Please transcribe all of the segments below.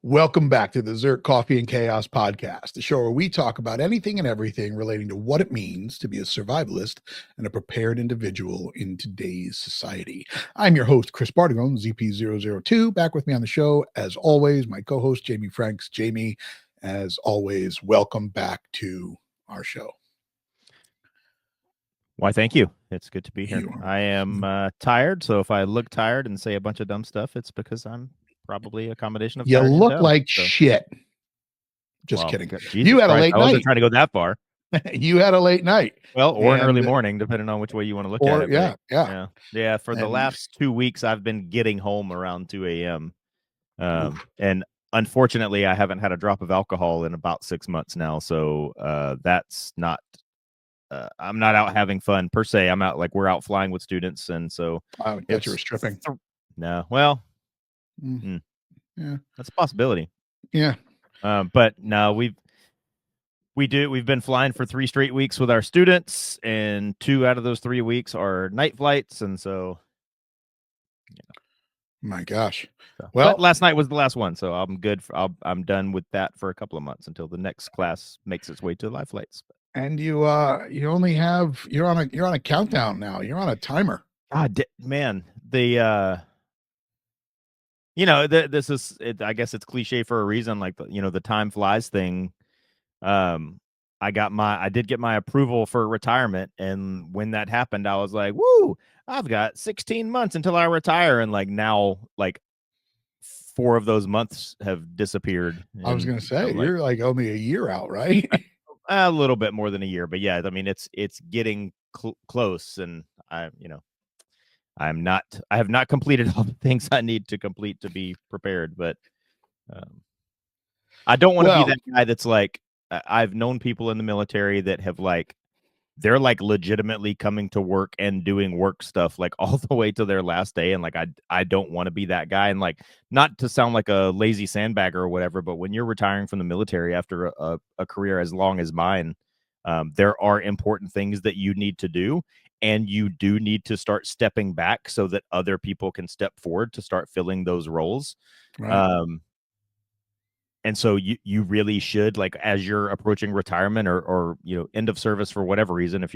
Welcome back to the ZERT Coffee and Chaos Podcast, the show where we talk about anything and everything relating to what it means to be a survivalist and a prepared individual in today's society. I'm your host, Chris Bartigone, ZP002. Back with me on the show, as always, my co-host, Jamie Franks. Jamie, as always, welcome back to our show. Why, thank you. It's good to be here. I am tired, so if I look tired and say a bunch of dumb stuff, it's because I'm probably a combination of you look like shit. Just kidding. Jesus you had Christ, a late I night. wasn't trying to go that far. You had a late night. Well, or an early morning, depending on which way you want to look at it. Yeah. For the last 2 weeks, I've been getting home around 2 a.m. And unfortunately, I haven't had a drop of alcohol in about 6 months now. So that's not. I'm not out having fun per se. I'm out we're out flying with students, and so I thought you were stripping. No, well, yeah, that's a possibility. Yeah, but no, we've been flying for 3 straight weeks with our students, and 2 out of those 3 weeks are night flights, and so. My gosh. Well, but last night was the last one, so I'm good. I'm done with that for a couple of months until the next class makes its way to live flights. And you only have you're on a countdown now. You're on a timer. God, man, this is I guess it's cliche for a reason. Like the time flies thing. I did get my approval for retirement, and when that happened, I was like, "Woo! I've got 16 months until I retire." And now 4 of those months have disappeared. I was gonna say you're only a year out, right? A little bit more than a year, but yeah, I mean it's getting close, and I have not completed all the things I need to complete to be prepared, but I don't want to be that guy that's I've known people in the military that have they're legitimately coming to work and doing work stuff all the way to their last day, and I don't want to be that guy, and not to sound like a lazy sandbagger or whatever, but when you're retiring from the military after a career as long as mine, there are important things that you need to do, and you do need to start stepping back so that other people can step forward to start filling those roles. Right. And so you really should, as you're approaching retirement or end of service for whatever reason, I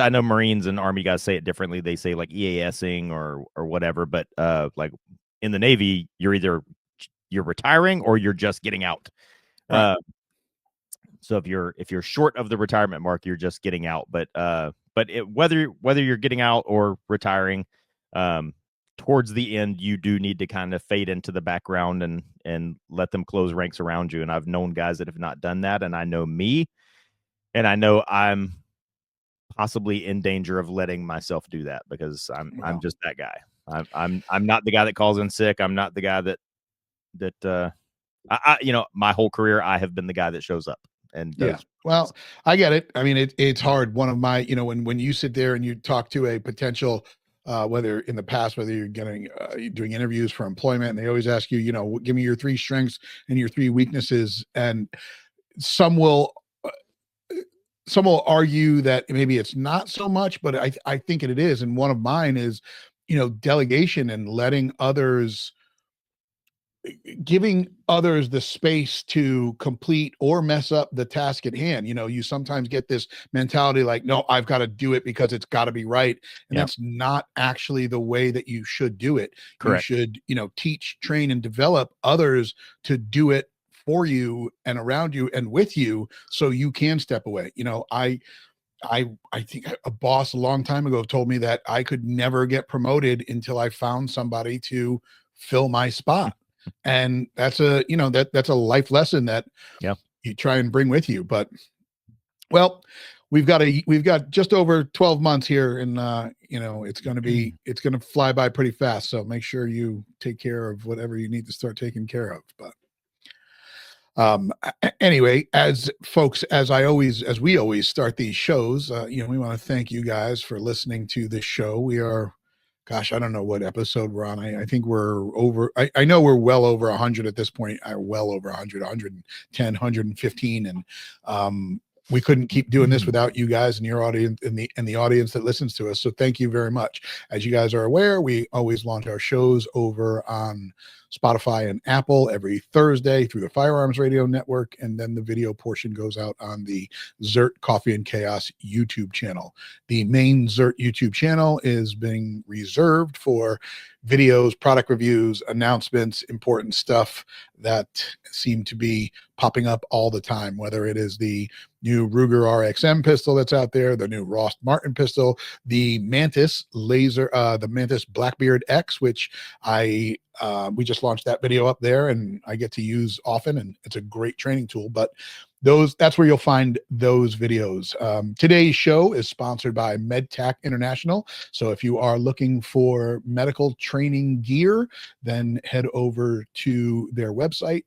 know Marines and Army guys say it differently. They say EASing or whatever, but in the Navy, you're retiring or you're just getting out. Right. So if you're short of the retirement mark, you're just getting out. But whether you're getting out or retiring, towards the end, you do need to kind of fade into the background and let them close ranks around you. And I've known guys that have not done that, and I know me, and I know I'm possibly in danger of letting myself do that because I'm just that guy. I'm not the guy that calls in sick. I'm not the guy that my whole career I have been the guy that shows up and does. Yeah. Well, I get it. I mean, it's hard. One of my, when you sit there and you talk to a potential whether in the past, whether you're doing interviews for employment, and they always ask you, give me your 3 strengths and your 3 weaknesses. And some will argue that maybe it's not so much, but I think it is. And one of mine is, delegation and giving others the space to complete or mess up the task at hand. You sometimes get this mentality no, I've got to do it because it's got to be right. And that's not actually the way that you should do it. Correct. You should, teach, train, and develop others to do it for you and around you and with you so you can step away. I think a boss a long time ago told me that I could never get promoted until I found somebody to fill my spot. And that's a life lesson that you try and bring with you. But we've got just over 12 months here, and it's going to fly by pretty fast. So make sure you take care of whatever you need to start taking care of. But anyway, as we always start these shows, we want to thank you guys for listening to this show. We are, gosh, I don't know what episode we're on. I think we're over, I know we're well over 100 at this point. Well over 100, 110, 115. And we couldn't keep doing this without you guys and your audience and the audience that listens to us. So thank you very much. As you guys are aware, we always launch our shows over on Spotify and Apple every Thursday through the Firearms Radio Network, and then the video portion goes out on the ZERT Coffee and Chaos YouTube channel. The main ZERT YouTube channel is being reserved for videos, product reviews, announcements, important stuff that seem to be popping up all the time, whether it is the new Ruger RXM pistol that's out there, the new Ross Martin pistol, the Mantis laser, the Mantis Blackbeard X, which we just launched that video up there and I get to use often, and it's a great training tool. But that's where you'll find those videos. Today's show is sponsored by MedTac International. So if you are looking for medical training gear, then head over to their website.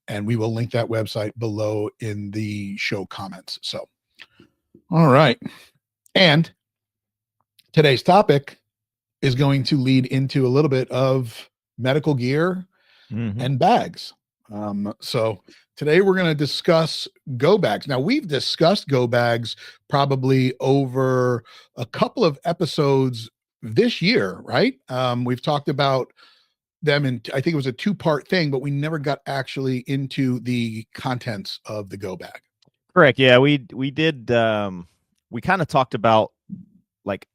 And we will link that website below in the show comments. So, all right. And today's topic is going to lead into a little bit of medical gear and bags. So today we're going to discuss go bags. Now, we've discussed go bags probably over a couple of episodes this year, right? We've talked about them, and I think it was a two-part thing, but we never got actually into the contents of the go bag. Correct. Yeah, we did. We kind of talked about like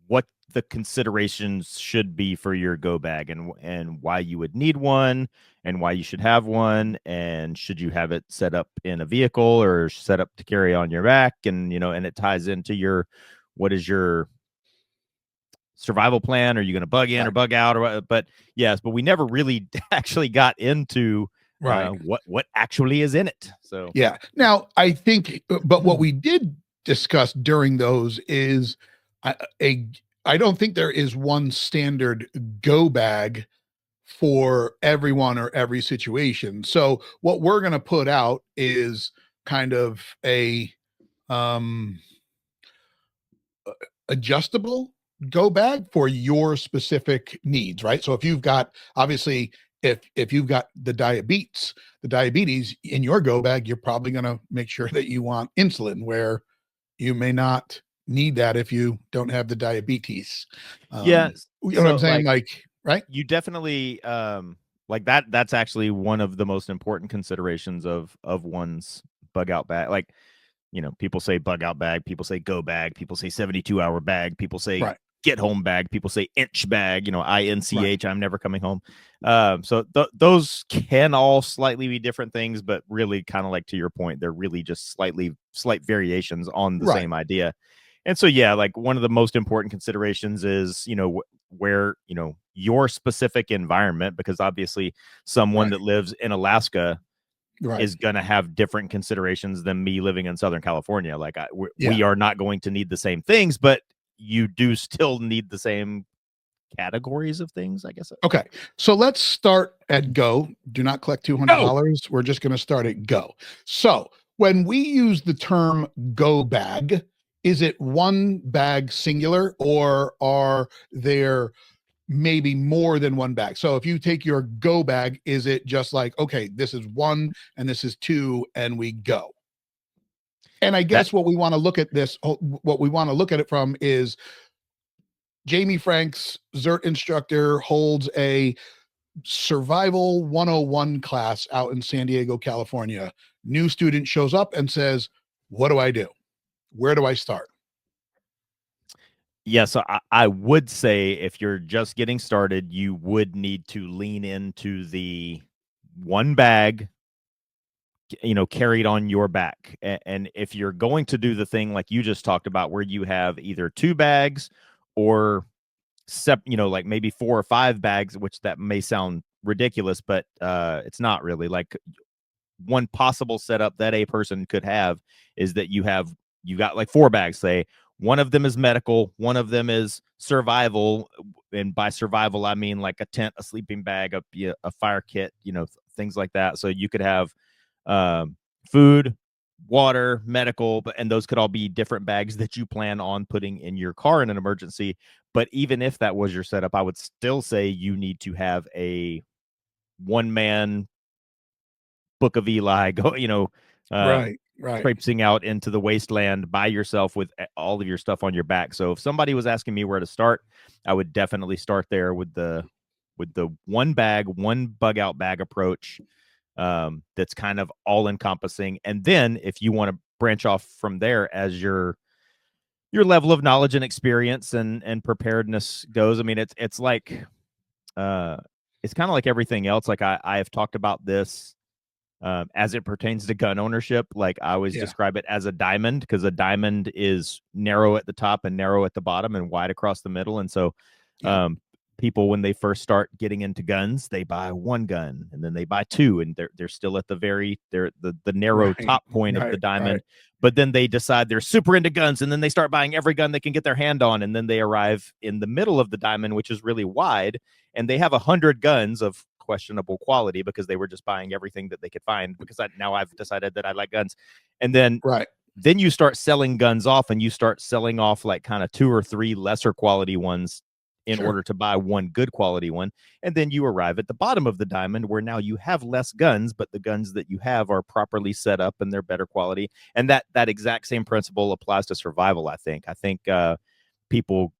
what the considerations should be for your go bag, and why you would need one, and why you should have one, and should you have it set up in a vehicle or set up to carry on your back, and and it ties into what is your survival plan? Are you going to bug in or bug out? But we never really actually got into what actually is in it. So yeah. Now I think, but what we did discuss during those is I don't think there is one standard go bag for everyone or every situation. So what we're going to put out is kind of a adjustable go bag for your specific needs, right? So if you've got, obviously, if you've got the diabetes in your go bag, you're probably going to make sure that you want insulin, where you may not need that if you don't have the diabetes. You know what I'm saying? Like, right? You definitely like that. That's actually one of the most important considerations of one's bug out bag. Like, people say bug out bag, people say go bag, people say 72-hour bag, people say get home bag, people say inch bag, INCH, I'm never coming home. So those can all slightly be different things, but really, kind of like to your point, they're really just slight variations on the same idea. And so, like, one of the most important considerations is, where, your specific environment, because obviously someone that lives in Alaska is going to have different considerations than me living in Southern California. Like, we are not going to need the same things, but you do still need the same categories of things, I guess. Okay. So let's start at go. Do not collect $200. We're just going to start at go. So when we use the term go bag, is it one bag singular, or are there maybe more than one bag? So if you take your go bag, is it just like, okay, this is one and this is two and we go? And I guess what we want to look at it from is Jamie Franks, ZERT instructor, holds a survival 101 class out in San Diego, California. New student shows up and says, what do I do? Where do I start? Yeah, so I would say if you're just getting started, you would need to lean into the one bag, carried on your back. And if you're going to do the thing like you just talked about, where you have either two bags or like maybe 4 or 5 bags, which that may sound ridiculous, but it's not really. Like, one possible setup that a person could have is that you got like 4 bags, say. One of them is medical, one of them is survival, and by survival I mean like a tent, a sleeping bag, a fire kit, things like that. So you could have food, water, medical, and those could all be different bags that you plan on putting in your car in an emergency. But even if that was your setup, I would still say you need to have a one-man Book of Eli, Right. traipsing out into the wasteland by yourself with all of your stuff on your back. So if somebody was asking me where to start, I would definitely start there with the one bag, one bug out bag approach. That's kind of all encompassing. And then if you want to branch off from there as your level of knowledge and experience and preparedness goes, I mean, it's like it's kind of like everything else. Like I have talked about this as it pertains to gun ownership. Like I always Yeah. describe it as a diamond, because a diamond is narrow at the top and narrow at the bottom and wide across the middle. And so Yeah. people, when they first start getting into guns, they buy one gun and then they buy two, and they're still at they're the narrow Right. top point of the Right. diamond. Right. But then they decide they're super into guns, and then they start buying every gun they can get their hand on, and then they arrive in the middle of the diamond, which is really wide, and they have 100 guns of questionable quality because they were just buying everything that they could find, because now I've decided that I like guns. And Right. then you start selling guns off, and you start selling off like kind of 2 or 3 lesser quality ones in Sure. order to buy one good quality one. And then you arrive at the bottom of the diamond, where now you have less guns, but the guns that you have are properly set up and they're better quality. And that exact same principle applies to survival. I think people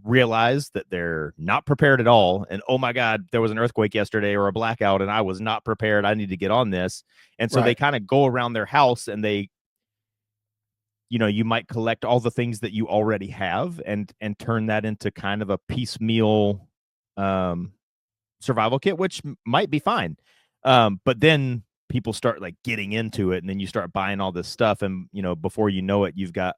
realize that they're not prepared at all, and oh my god, there was an earthquake yesterday or a blackout and I was not prepared, I need to get on this. And so they Right. kind of go around their house, and they, you might collect all the things that you already have and turn that into kind of a piecemeal survival kit, which might be fine. But then people start like getting into it, and then you start buying all this stuff, and before you know it, you've got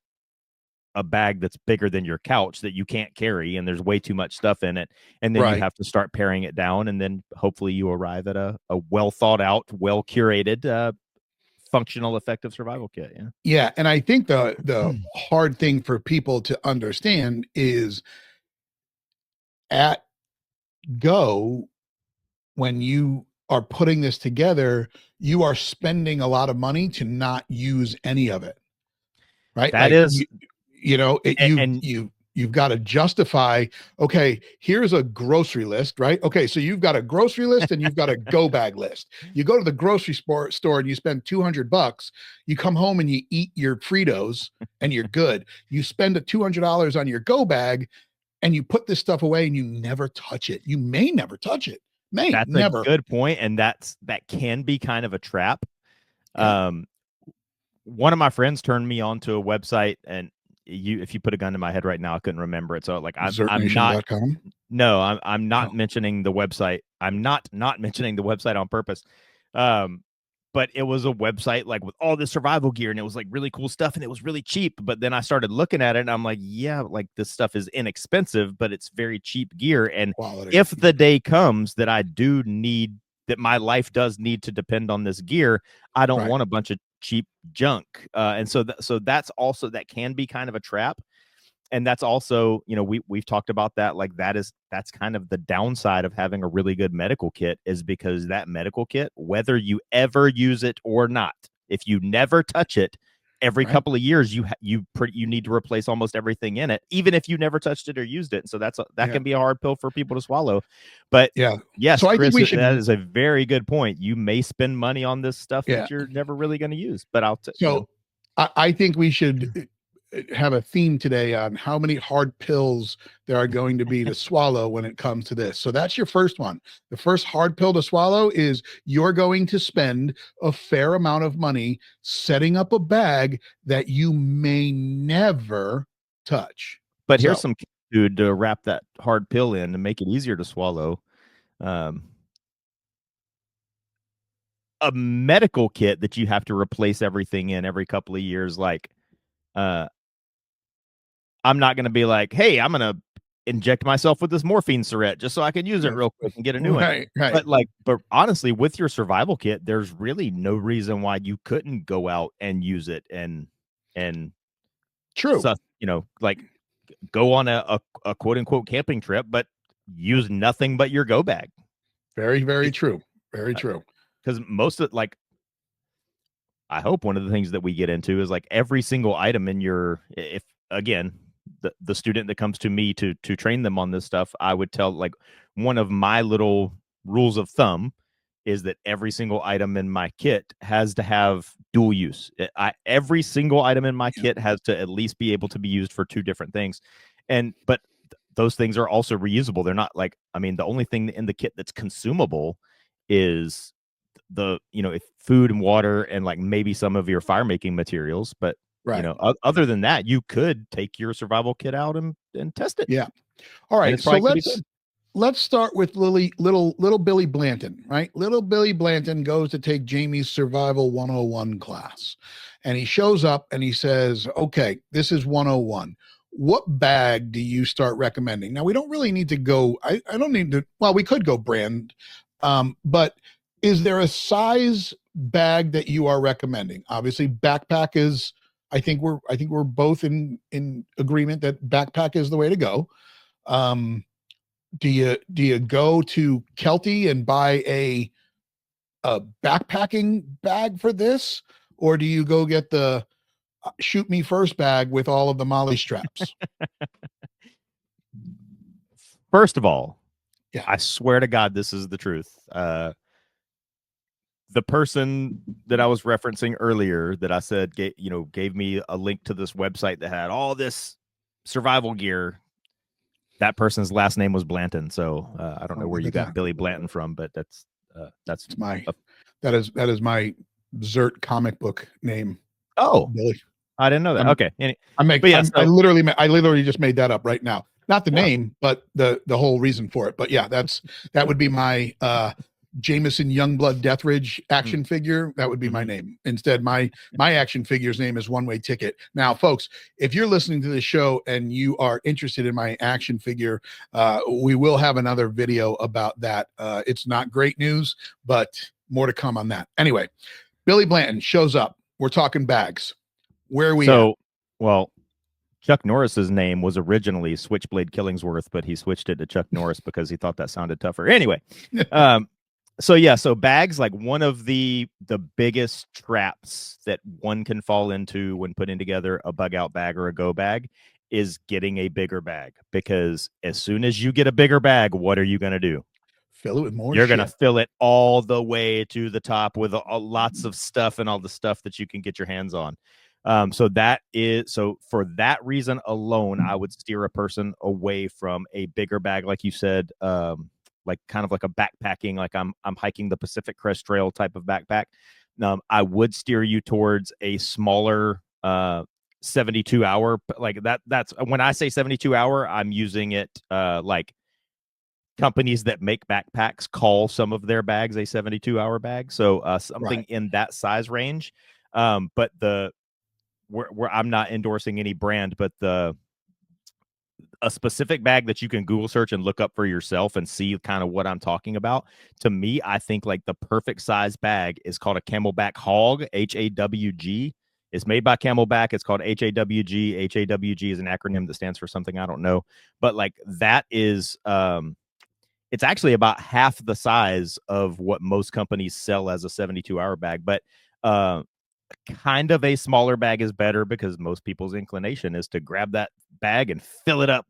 a bag that's bigger than your couch that you can't carry, and there's way too much stuff in it. And then you Right. have to start paring it down, and then hopefully you arrive at a well thought out, well curated, functional, effective survival kit. Yeah. Yeah. And I think the hard thing for people to understand is at go, when you are putting this together, you are spending a lot of money to not use any of it. Right. That Like is, and you've got to justify, okay, here's a grocery list, right? Okay, so you've got a grocery list and you've got a go bag list. You go to the grocery store and you spend $200. You come home and you eat your Fritos and you're good. You spend a $200 on your go bag and you put this stuff away and you never touch it. You may never touch it. May that's a never. good point, and that can be kind of a trap. Yeah. One of my friends turned me on to a website, and if you put a gun to my head right now, I couldn't remember it. So like I'm not ZertNation.com. no, I'm not mentioning the website. I'm not mentioning the website on purpose. But it was a website like with all this survival gear, and it was like really cool stuff, and it was really cheap. But then I started looking at it, and I'm like, yeah, like this stuff is inexpensive, but it's very cheap gear. And Quality. if the day comes that that my life does need to depend on this gear, I don't Right. want a bunch of cheap junk. And so that's also, that can be kind of a trap. And that's also, we've talked about that. Like that's kind of the downside of having a really good medical kit, is because that medical kit, whether you ever use it or not, if you never touch it, every Right. couple of years you need to replace almost everything in it, even if you never touched it or used it. And so that Yeah. can be a hard pill for people to swallow. But Yeah. yes, So I think Chris, we that should, is a very good point. You may spend money on this stuff yeah. that you're never really going to use. But So I think we should have a theme today on how many hard pills there are going to be to swallow when it comes to this. So that's your first one. The first hard pill to swallow is you're going to spend a fair amount of money setting up a bag that you may never touch. But here's So, some food to wrap that hard pill in to make it easier to swallow. A medical kit that you have to replace everything in every couple of years. Like, I'm not going to be like, hey, I'm going to inject myself with this morphine syringe just so I can use it real quick and get a new one. right. But honestly, with your survival kit, there's really no reason why you couldn't go out and use it and True. like go on a quote unquote camping trip, but use nothing but your go bag. Very, very true. Very true. Because most of I hope one of the things that we get into is like every single item in if again, the student that comes to me to train them on this stuff, I would tell, like, one of my little rules of thumb is that every single item in my kit has to have dual use. Every single item in my kit has to at least be able to be used for 2 different things. But those things are also reusable. They're not like, I mean, the only thing in the kit that's consumable is if food and water and like maybe some of your fire making materials. But other than that, you could take your survival kit out and test it. Yeah. All right. So let's start with little Billy Blanton, right? Little Billy Blanton goes to take Jamie's Survival 101 class, and he shows up and he says, okay, this is 101. What bag do you start recommending? Now, we don't really need to go, I don't need to, well, we could go brand, but is there a size bag that you are recommending? Obviously, backpack is, I think we're both in agreement that backpack is the way to go. Do you go to Kelty and buy a backpacking bag for this, or do you go get the shoot me first bag with all of the molly straps? First of all, I swear to God, this is the truth. The person that I was referencing earlier that I said gave me a link to this website that had all this survival gear. That person's last name was Blanton, so I don't know where you got Billy Blanton from, but that's my that is my ZERT comic book name. Oh, Billy. I didn't know that. Okay, I literally just made that up right now. Not the name, but the whole reason for it. But yeah, that would be my Jameson Youngblood Deathridge action figure. That would be my name. Instead, my action figure's name is One Way Ticket. Now, folks, if you're listening to the show and you are interested in my action figure, we will have another video about that. It's not great news, but more to come on that. Anyway, Billy Blanton shows up. We're talking bags. Where are we at? Well, Chuck Norris's name was originally Switchblade Killingsworth, but he switched it to Chuck Norris because he thought that sounded tougher. Anyway, so bags, like one of the biggest traps that one can fall into when putting together a bug out bag or a go bag is getting a bigger bag, because as soon as you get a bigger bag, what are you going to do? Fill it with more. You're going to fill it all the way to the top with lots of stuff and all the stuff that you can get your hands on. So for that reason alone, I would steer a person away from a bigger bag, like you said, like kind of like a backpacking, like I'm hiking the Pacific Crest Trail type of backpack. I would steer you towards a smaller 72 hour, like that's when I say 72 hour, I'm using it like companies that make backpacks call some of their bags a 72 hour bag. So something in that size range. But where I'm not endorsing any brand, but a specific bag that you can Google search and look up for yourself and see kind of what I'm talking about. To me, I think like the perfect size bag is called a Camelback Hawg, HAWG. It's made by Camelback. It's called HAWG. HAWG is an acronym that stands for something I don't know. But like that is, it's actually about half the size of what most companies sell as a 72-hour bag. But kind of a smaller bag is better, because most people's inclination is to grab that bag and fill it up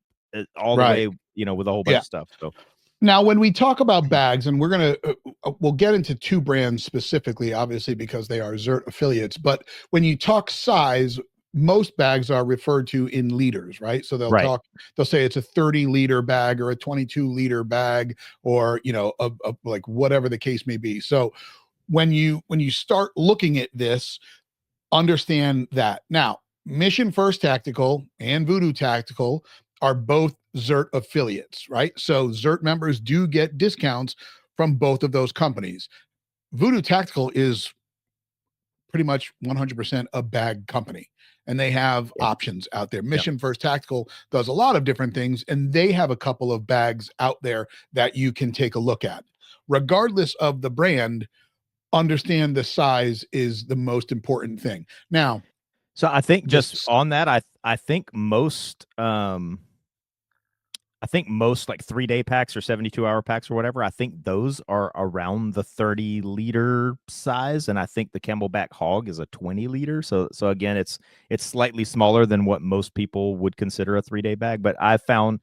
all the way, with a whole bunch of stuff. So now when we talk about bags, and we'll get into 2 brands specifically, obviously, because they are ZERT affiliates, but when you talk size, most bags are referred to in liters, right? So they'll say it's a 30-liter bag or a 22-liter bag, or, like whatever the case may be. So when you start looking at this, understand that. Now, Mission First Tactical and Voodoo Tactical are both ZERT affiliates, right? So ZERT members do get discounts from both of those companies. Voodoo Tactical is pretty much 100% a bag company, and they have options out there. Mission First Tactical does a lot of different things, and they have a couple of bags out there that you can take a look at. Regardless of the brand, understand the size is the most important thing. Now, so I think just on that, I think most like 3-day packs or 72-hour packs or whatever, I think those are around the 30-liter size, and I think the Camelback Hawg is a 20-liter. So again, it's slightly smaller than what most people would consider a 3-day bag. But I found,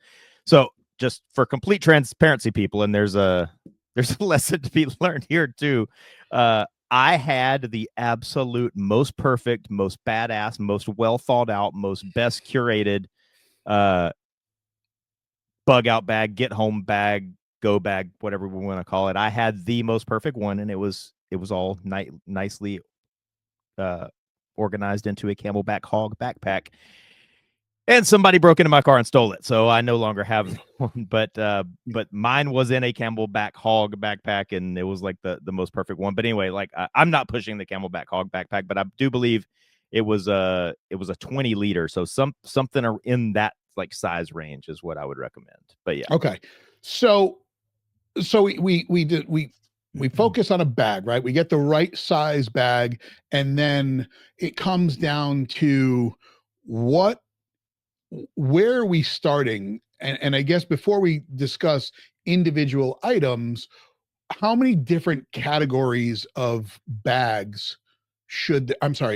so just for complete transparency, people, and there's a there's a lesson to be learned here too. I had the absolute most perfect, most badass, most well thought out, most best curated uh, bug out bag, get home bag, go bag, whatever we want to call it. I had the most perfect one, and it was all nicely organized into a Camelback Hog backpack. And somebody broke into my car and stole it, so I no longer have one. But mine was in a Camelback Hog backpack, and it was like the most perfect one. But anyway, like I'm not pushing the Camelback Hog backpack, but I do believe it was a 20 liter, so something in that like size range is what I would recommend. But yeah, Okay, so we focus on a bag, right? We get the right size bag, and then it comes down to where are we starting? And I guess before we discuss individual items, how many different categories of bags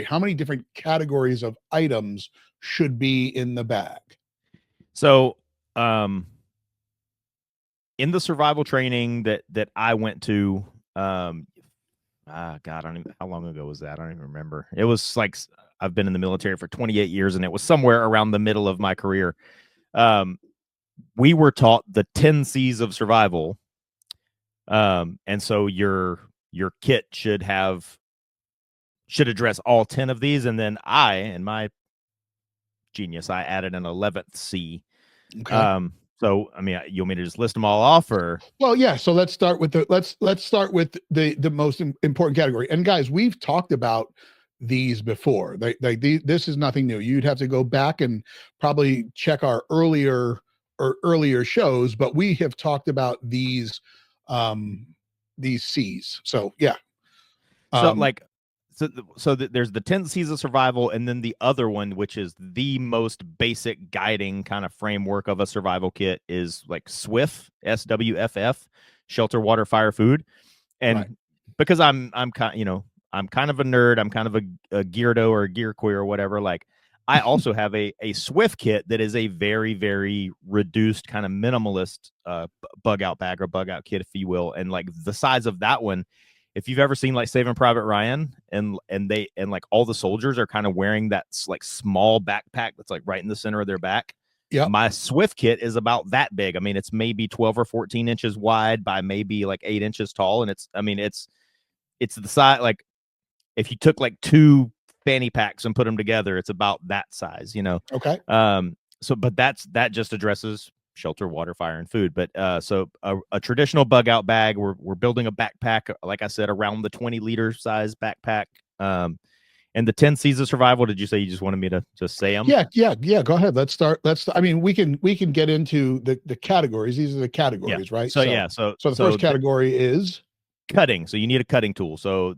how many different categories of items should be in the bag? so in the survival training that I went to, God, I don't even, how long ago was that? I don't even remember. It was like, I've been in the military for 28 years, and it was somewhere around the middle of my career. We were taught the 10 C's of survival. And so your kit should address all 10 of these. And then in my genius, I added an 11th C. Okay. So, I mean, you want me to just list them all off, or? Well, yeah. So let's start with the most important category. And guys, we've talked about these before. This is nothing new. You'd have to go back and probably check our earlier shows, but we have talked about these C's. So yeah. There's the 10 C's of survival, and then the other one, which is the most basic guiding kind of framework of a survival kit, is like SWIFT, SWFF, shelter, water, fire, food. And right. because I'm kind of a nerd, I'm kind of a geardo or a gear queer or whatever. Like, I also have a SWIFT kit that is a very, very reduced kind of minimalist bug out bag or bug out kit, if you will. And like the size of that one, if you've ever seen like Saving Private Ryan, and like all the soldiers are kind of wearing that like small backpack that's like right in the center of their back. Yeah. My SWIFT kit is about that big. I mean, it's maybe 12 or 14 inches wide by maybe like 8 inches tall. And it's the size, like if you took like two fanny packs and put them together, it's about that size, Okay. But that just addresses shelter, water, fire, and food. But so a traditional bug out bag, we're building a backpack, like I said, around the 20 liter size backpack. And the 10 C's of survival, did you say you just wanted me to just say them? Yeah. Go ahead. I mean, we can get into the categories. These are the categories, right? So the first category is cutting. So you need a cutting tool. So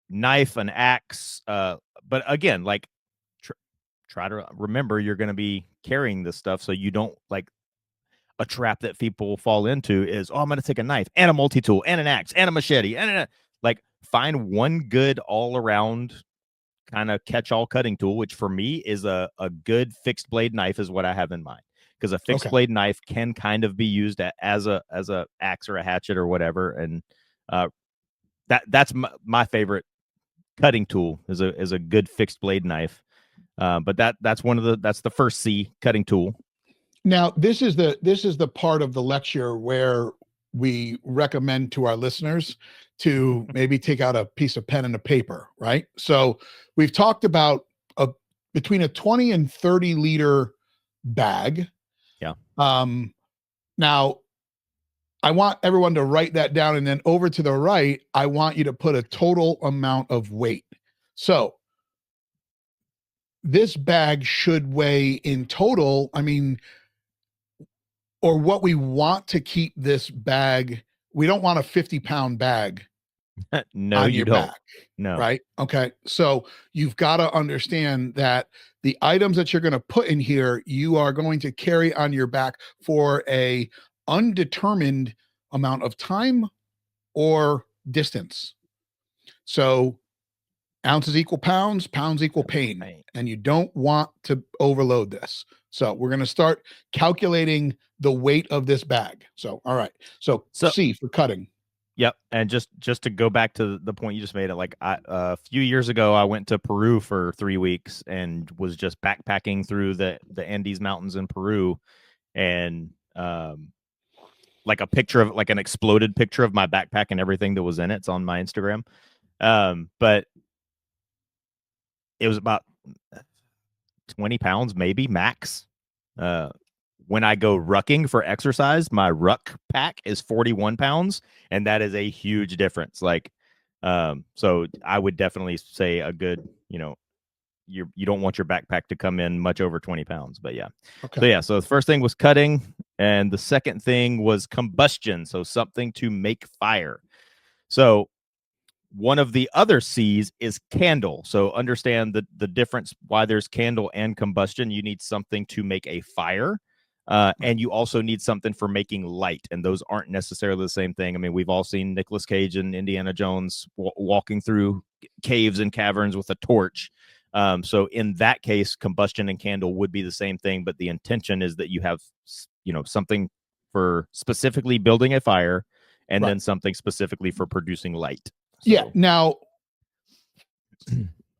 knife, an axe. But again, like try to remember you're going to be carrying this stuff, so you don't like a trap that people fall into is, I'm going to take a knife and a multi-tool and an axe and a machete and like find one good all around kind of catch-all cutting tool, which for me is a good fixed blade knife is what I have in mind, because a fixed blade knife can kind of be used as a axe or a hatchet or whatever. And that's my favorite cutting tool is a good fixed blade knife. But that's the first C, cutting tool. Now, this is the part of the lecture where we recommend to our listeners to maybe take out a piece of pen and a paper, right? So we've talked about between a 20 and 30 liter bag. Yeah. Now, I want everyone to write that down, and then over to the right, I want you to put a total amount of weight. So this bag should weigh in total, or what we want to keep this bag, we don't want a 50-pound bag. No, you don't. Back, no. Right. Okay. So you've got to understand that the items that you're going to put in here, you are going to carry on your back for a undetermined amount of time or distance. So ounces equal pounds, pounds equal pain, and you don't want to overload this. So we're going to start calculating the weight of this bag. So, all right. So C for cutting. Yep. And just to go back to the point you just made, like a few years ago, I went to Peru for 3 weeks and was just backpacking through the Andes Mountains in Peru, and like a picture of like an exploded picture of my backpack and everything that was in it. It's on my Instagram. But it was about 20 pounds, maybe max. When I go rucking for exercise, my ruck pack is 41 pounds, and that is a huge difference. Like, so I would definitely say a good, you don't want your backpack to come in much over 20 pounds, but yeah. Okay. So yeah, so the first thing was cutting, and the second thing was combustion. So something to make fire. So one of the other C's is candle. So understand the difference why there's candle and combustion. You need something to make a fire. And you also need something for making light. And those aren't necessarily the same thing. I mean, we've all seen Nicolas Cage and Indiana Jones walking through caves and caverns with a torch. So in that case, combustion and candle would be the same thing. But the intention is that you have, something for specifically building a fire, and then something specifically for producing light. So, yeah. Now,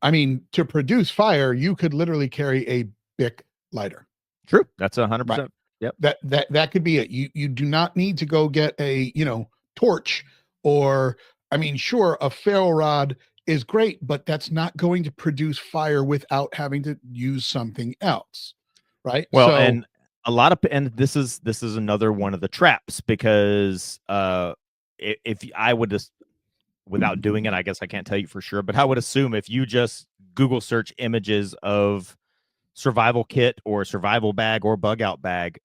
I mean, to produce fire, you could literally carry a Bic lighter. True. That's 100%. Yep. That could be it. You do not need to go get a, torch, or, I mean, sure, a ferro rod is great, but that's not going to produce fire without having to use something else. Right. Well, and this is another one of the traps, because if I would just, without doing it, I guess I can't tell you for sure, but I would assume if you just Google search images of survival kit or survival bag or bug out bag,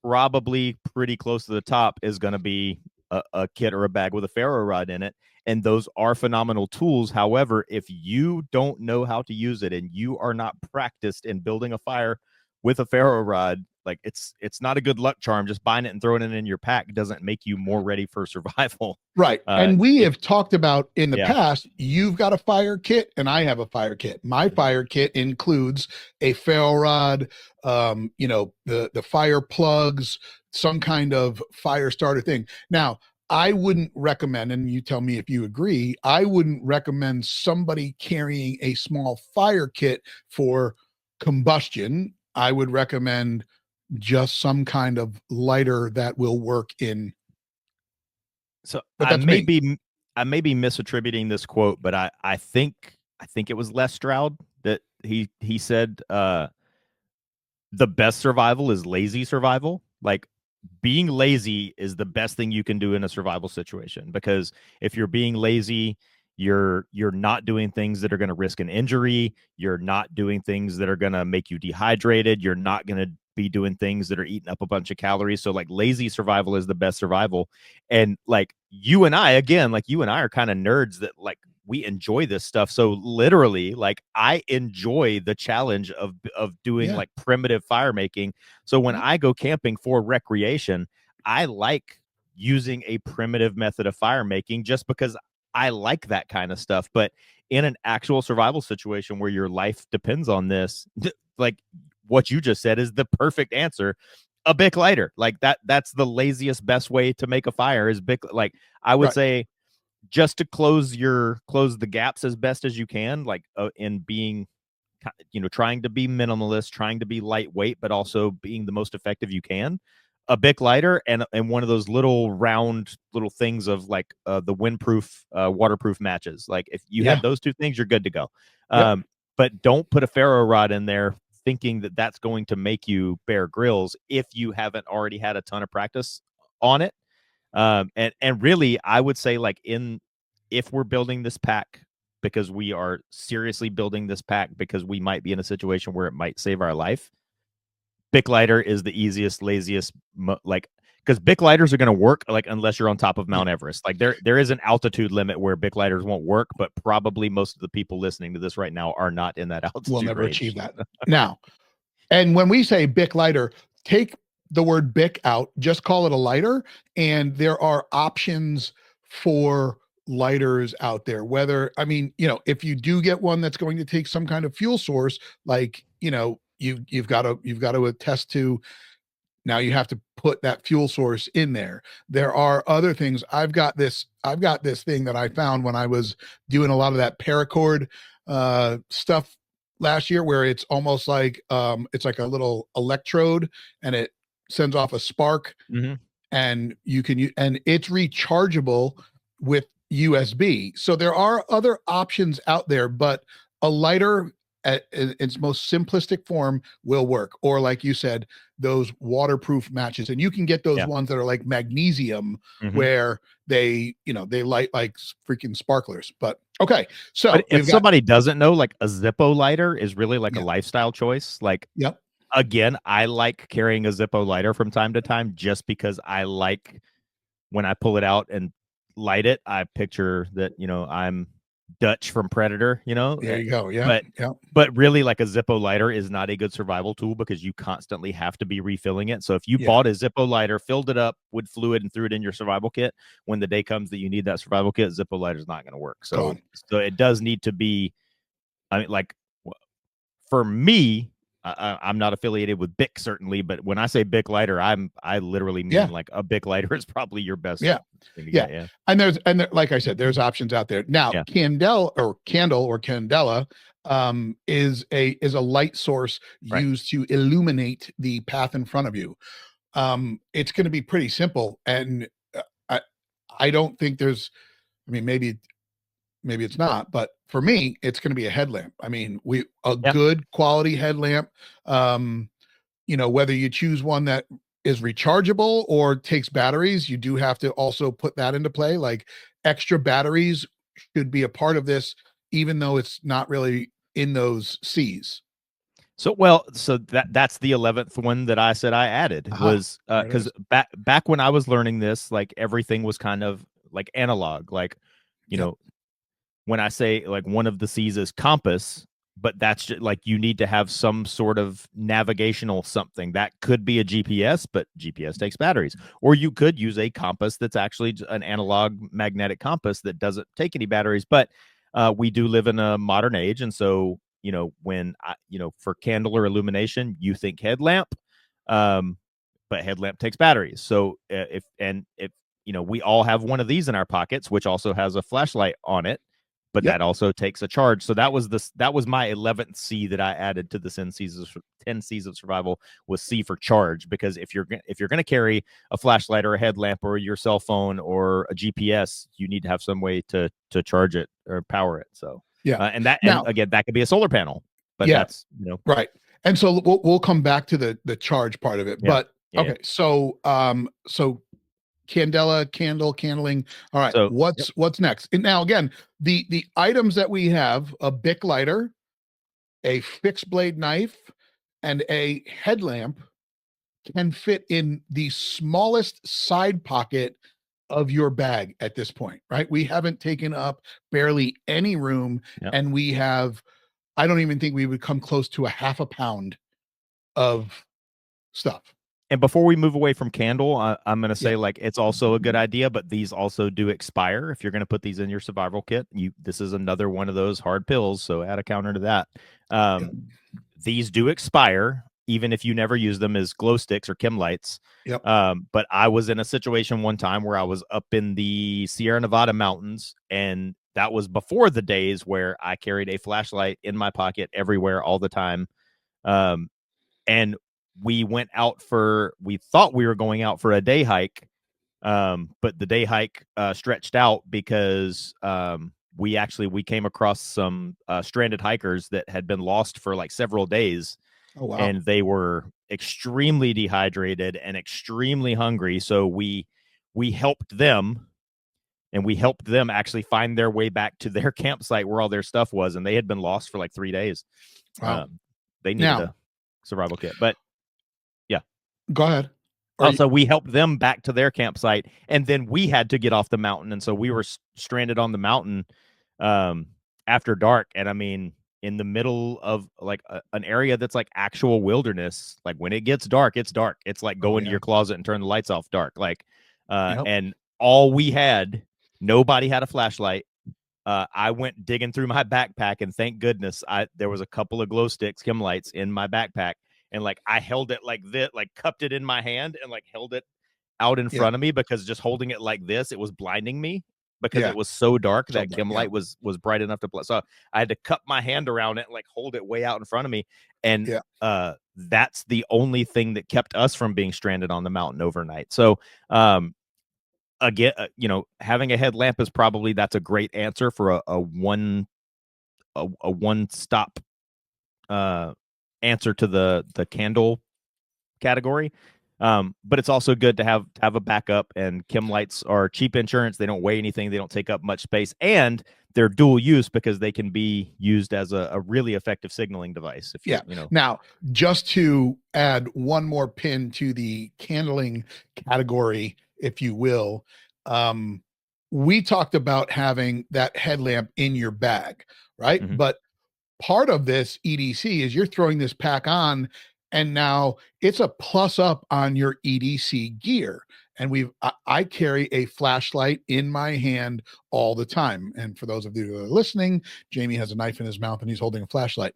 probably pretty close to the top is going to be a kit or a bag with a ferro rod in it. And those are phenomenal tools. However, if you don't know how to use it and you are not practiced in building a fire with a ferro rod, like it's not a good luck charm. Just buying it and throwing it in your pack doesn't make you more ready for survival. Right. And we have talked about in the past, you've got a fire kit and I have a fire kit. My fire kit includes a ferro rod, the fire plugs, some kind of fire starter thing. Now, I wouldn't recommend, and you tell me if you agree, I wouldn't recommend somebody carrying a small fire kit for combustion. I would recommend just some kind of lighter that will work in. So I may be misattributing this quote, but I think it was Les Stroud that he said the best survival is lazy survival. Like, being lazy is the best thing you can do in a survival situation, because if you're being lazy, you're not doing things that are going to risk an injury. You're not doing things that are going to make you dehydrated. You're not going to be doing things that are eating up a bunch of calories. So like, lazy survival is the best survival. And like, you and I are kind of nerds that like, we enjoy this stuff. So literally, like, I enjoy the challenge of doing like primitive fire making. So when I go camping for recreation, I like using a primitive method of fire making just because I like that kind of stuff. But in an actual survival situation where your life depends on this, like what you just said is the perfect answer. A Bic lighter. Like that's the laziest, best way to make a fire is Bic. Like, I would say, just to close the gaps as best as you can, like in being, trying to be minimalist, trying to be lightweight, but also being the most effective you can. A Bic lighter and one of those little round little things of like the windproof, waterproof matches. Like, if you have those two things, you're good to go. But don't put a ferro rod in there thinking that that's going to make you Bear Grylls if you haven't already had a ton of practice on it. And really, I would say, like, if we're building this pack because we are seriously building this pack because we might be in a situation where it might save our life, Bic lighter is the easiest, laziest, because Bic lighters are going to work like unless you're on top of Mount Everest. Like, there is an altitude limit where Bic lighters won't work, but probably most of the people listening to this right now are not in that altitude. We'll never range. achieve that. Now, and when we say Bic lighter, take the word Bic out, just call it a lighter. And there are options for lighters out there, whether, I mean, if you do get one that's going to take some kind of fuel source, like, you've got to attest to Now you have to put that fuel source in there. There are other things. I've got this thing that I found when I was doing a lot of that paracord stuff last year, where it's almost like it's like a little electrode, and it sends off a spark, and you can use, and it's rechargeable with USB. So there are other options out there, but a lighter at its most simplistic form will work. Or like you said, those waterproof matches, and you can get those ones that are like magnesium, where they light like freaking sparklers. But okay, so but if somebody doesn't know, like a Zippo lighter is really like a lifestyle choice. Like, again, I like carrying a Zippo lighter from time to time, just because I like when I pull it out and light it, I picture that, I'm Dutch from Predator, There you go. Yeah. But really, like, a Zippo lighter is not a good survival tool, because you constantly have to be refilling it. So if you bought a Zippo lighter, filled it up with fluid, and threw it in your survival kit, when the day comes that you need that survival kit, Zippo lighter is not going to work. So it does need to be, I mean, like, for me, I'm not affiliated with Bic, certainly, but when I say Bic lighter, I literally mean like a Bic lighter is probably your best thing to get. And there, like I said, there's options out there. Now, candle or candela is a light source used to illuminate the path in front of you. It's going to be pretty simple, and I don't think there's, I mean, maybe it's not, but for me, it's going to be a headlamp. I mean, good quality headlamp, whether you choose one that is rechargeable or takes batteries, you do have to also put that into play. Like, extra batteries should be a part of this, even though it's not really in those C's. So that's the 11th one that I said I added, was because back when I was learning this, like, everything was kind of like analog, like, when I say, like, one of the C's is compass, but that's just like, you need to have some sort of navigational something. That could be a GPS, but GPS takes batteries. Or you could use a compass that's actually an analog magnetic compass that doesn't take any batteries. But we do live in a modern age, and so, when for candle or illumination, you think headlamp, but headlamp takes batteries. So if we all have one of these in our pockets, which also has a flashlight on it, but that also takes a charge. So that was my 11th C that I added to the 10 C's of survival, was C for charge. Because if you're going to carry a flashlight or a headlamp or your cell phone or a GPS, you need to have some way to charge it or power it. So and again, that could be a solar panel, but that's right. And so we'll come back to the charge part of it. But okay, so candling. All right. So, what's next? And now, again, the items that we have: a Bic lighter, a fixed blade knife, and a headlamp, can fit in the smallest side pocket of your bag at this point, right? We haven't taken up barely any room, and we have, I don't even think we would come close to a half a pound of stuff. And before we move away from candle, I'm going to say, like, it's also a good idea, but these also do expire. If you're going to put these in your survival kit, this is another one of those hard pills. So add a counter to that. These do expire, even if you never use them as glow sticks or chem lights. But I was in a situation one time where I was up in the Sierra Nevada mountains, and that was before the days where I carried a flashlight in my pocket everywhere all the time. And we thought we were going out for a day hike, but the day hike stretched out because we came across some stranded hikers that had been lost for like several days. Oh, wow. And they were extremely dehydrated and extremely hungry. So we helped them, and we helped them actually find their way back to their campsite where all their stuff was. And they had been lost for like 3 days. Wow. They needed a survival kit, but go ahead. Also, we helped them back to their campsite, and then we had to get off the mountain. And so we were stranded on the mountain after dark. And I mean, in the middle of like an area that's like actual wilderness, like when it gets dark, it's dark. It's like go into your closet and turn the lights off dark. Like, and all we had, nobody had a flashlight. I went digging through my backpack, and thank goodness there was a couple of glow sticks, chem lights in my backpack. and like I held it like this, like cupped it in my hand and like held it out in Yeah. front of me, because just holding it like this, it was blinding me because Yeah. it was so dark So that dark, Kim yeah. light was bright enough to so I had to cup my hand around it and like hold it way out in front of me. And Yeah. that's the only thing that kept us from being stranded on the mountain overnight. So again, having a headlamp is probably, that's a great answer for a one stop answer to the candle category. But it's also good to have a backup, and Kim lights are cheap insurance. They don't weigh anything. They don't take up much space, and they're dual use because they can be used as a really effective signaling device. If Now, just to add one more pin to the candling category, if you will, we talked about having that headlamp in your bag, right? Mhm. But part of this EDC is you're throwing this pack on, and now it's a plus up on your EDC gear. And I carry a flashlight in my hand all the time. And for those of you who are listening, Jamie has a knife in his mouth and he's holding a flashlight.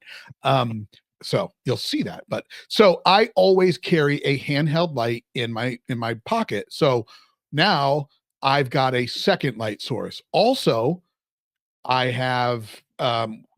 So you'll see that. But so I always carry a handheld light in my pocket. So now I've got a second light source. Also, I have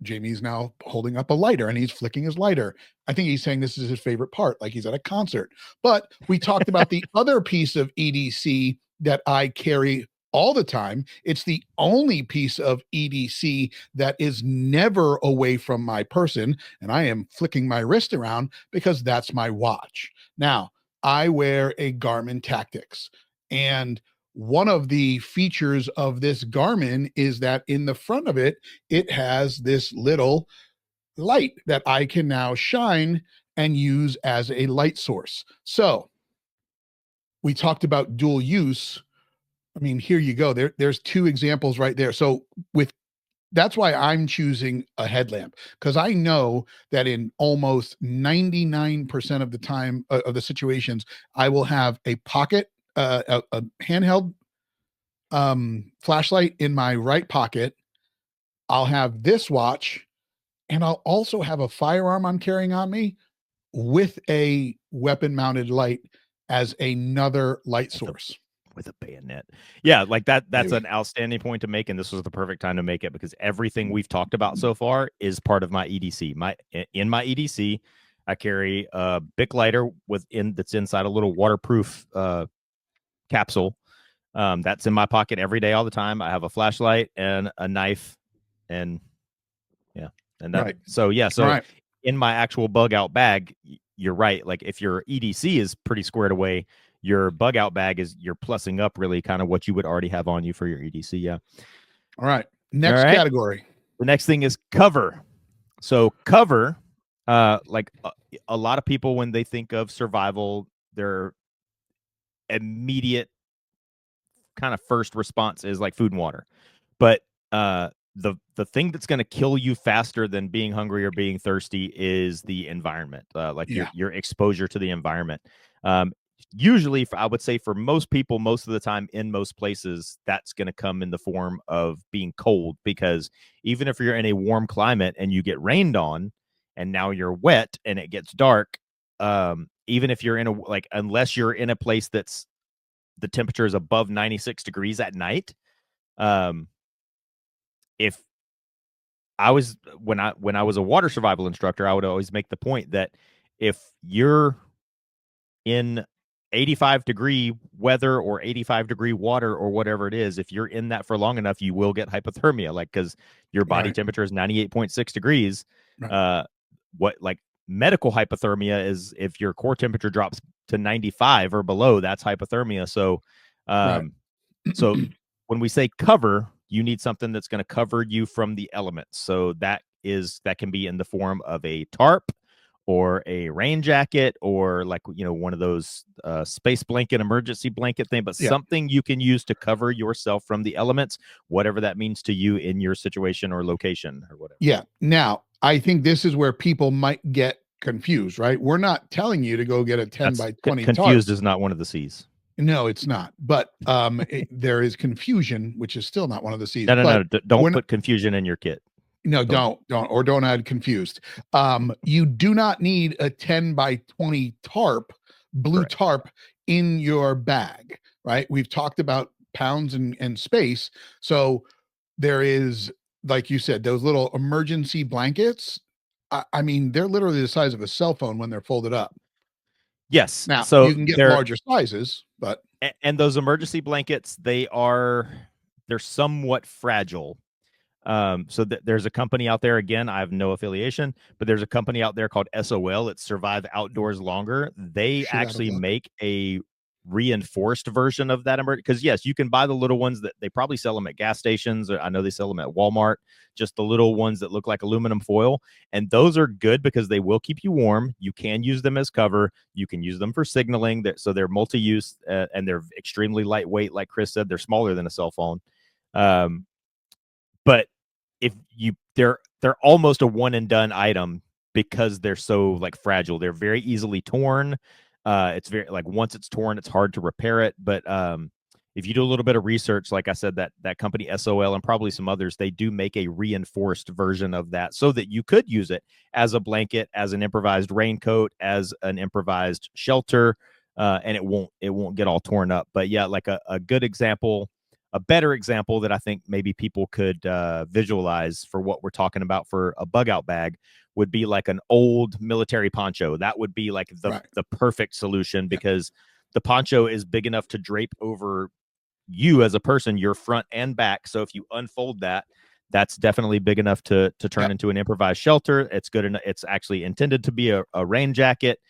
Jamie's now holding up a lighter and he's flicking his lighter. I think he's saying this is his favorite part, like he's at a concert. But we talked about the other piece of EDC that I carry all the time. It's the only piece of EDC that is never away from my person, and I am flicking my wrist around because that's my watch. Now, I wear a Garmin Tactics, and one of the features of this Garmin is that in the front of it, it has this little light that I can now shine and use as a light source. So we talked about dual use. I mean, here you go. There's two examples right there. So that's why I'm choosing a headlamp, because I know that in almost 99% of the time of the situations, I will have a pocket, a handheld flashlight in my right pocket. I'll have this watch, and I'll also have a firearm I'm carrying on me with a weapon mounted light as another light source. With a bayonet. Yeah, like that's Maybe. an outstanding point to make, and this was the perfect time to make it, because everything we've talked about so far is part of my EDC. In my EDC, I carry a Bic lighter that's inside a little waterproof capsule. That's in my pocket every day, all the time. I have a flashlight and a knife, and Right. So in my actual bug out bag, you're right. Like if your EDC is pretty squared away, your bug out bag you're plussing up really kind of what you would already have on you for your EDC. Yeah. All right. Next category. The next thing is cover. So cover, like a lot of people, when they think of survival, their immediate kind of first response is like food and water. But the thing that's going to kill you faster than being hungry or being thirsty is the environment, your exposure to the environment. Usually, I would say for most people, most of the time in most places, that's going to come in the form of being cold, because even if you're in a warm climate and you get rained on and now you're wet and it gets dark, even if you're unless you're in a place that's the temperature is above 96 degrees at night, if I was when I was a water survival instructor, I would always make the point that if you're in 85-degree weather or 85-degree water or whatever it is, if you're in that for long enough, you will get hypothermia, because your body temperature is 98.6 degrees. What medical hypothermia is if your core temperature drops to 95 or below, that's hypothermia. So, so when we say cover, you need something that's going to cover you from the elements. So that can be in the form of a tarp or a rain jacket, or one of those space blanket, emergency blanket thing, but something you can use to cover yourself from the elements, whatever that means to you in your situation or location or whatever. Yeah. Now, I think this is where people might get confused, right? We're not telling you to go get a 10 by 20 confused tarp. is not one of the C's. No, it's not. But there is confusion, which is still not one of the C's. No. Don't put confusion in your kit. No, don't add confused. You do not need a 10 by 20 tarp, blue Correct. tarp in your bag, right? We've talked about pounds and space. So there is, like you said, those little emergency blankets. I mean, they're literally the size of a cell phone when they're folded up. Yes. Now So you can get they're larger sizes, but and those emergency blankets, they're somewhat fragile. So there's a company out there, again, I have no affiliation, but there's a company out there called SOL. It's Survive Outdoors Longer. They shit out of actually luck. make a reinforced version of that. Because yes, you can buy the little ones that they probably sell them at gas stations. Or I know they sell them at Walmart, just the little ones that look like aluminum foil. And those are good because they will keep you warm. You can use them as cover. You can use them for signaling. So they're multi-use and they're extremely lightweight. Like Chris said, they're smaller than a cell phone. But if they're almost a one and done item because they're so like fragile. They're very easily torn. It's very like once it's torn, it's hard to repair it. But if you do a little bit of research, like I said, that company SOL and probably some others, they do make a reinforced version of that so that you could use it as a blanket, as an improvised raincoat, as an improvised shelter, and it won't get all torn up. But yeah, like a good example. A better example that I think maybe people could visualize for what we're talking about for a bug out bag would be like an old military poncho. That would be like the perfect solution because the poncho is big enough to drape over you as a person, your front and back. So if you unfold that, that's definitely big enough to turn into an improvised shelter. It's good enough. It's actually intended to be a rain jacket.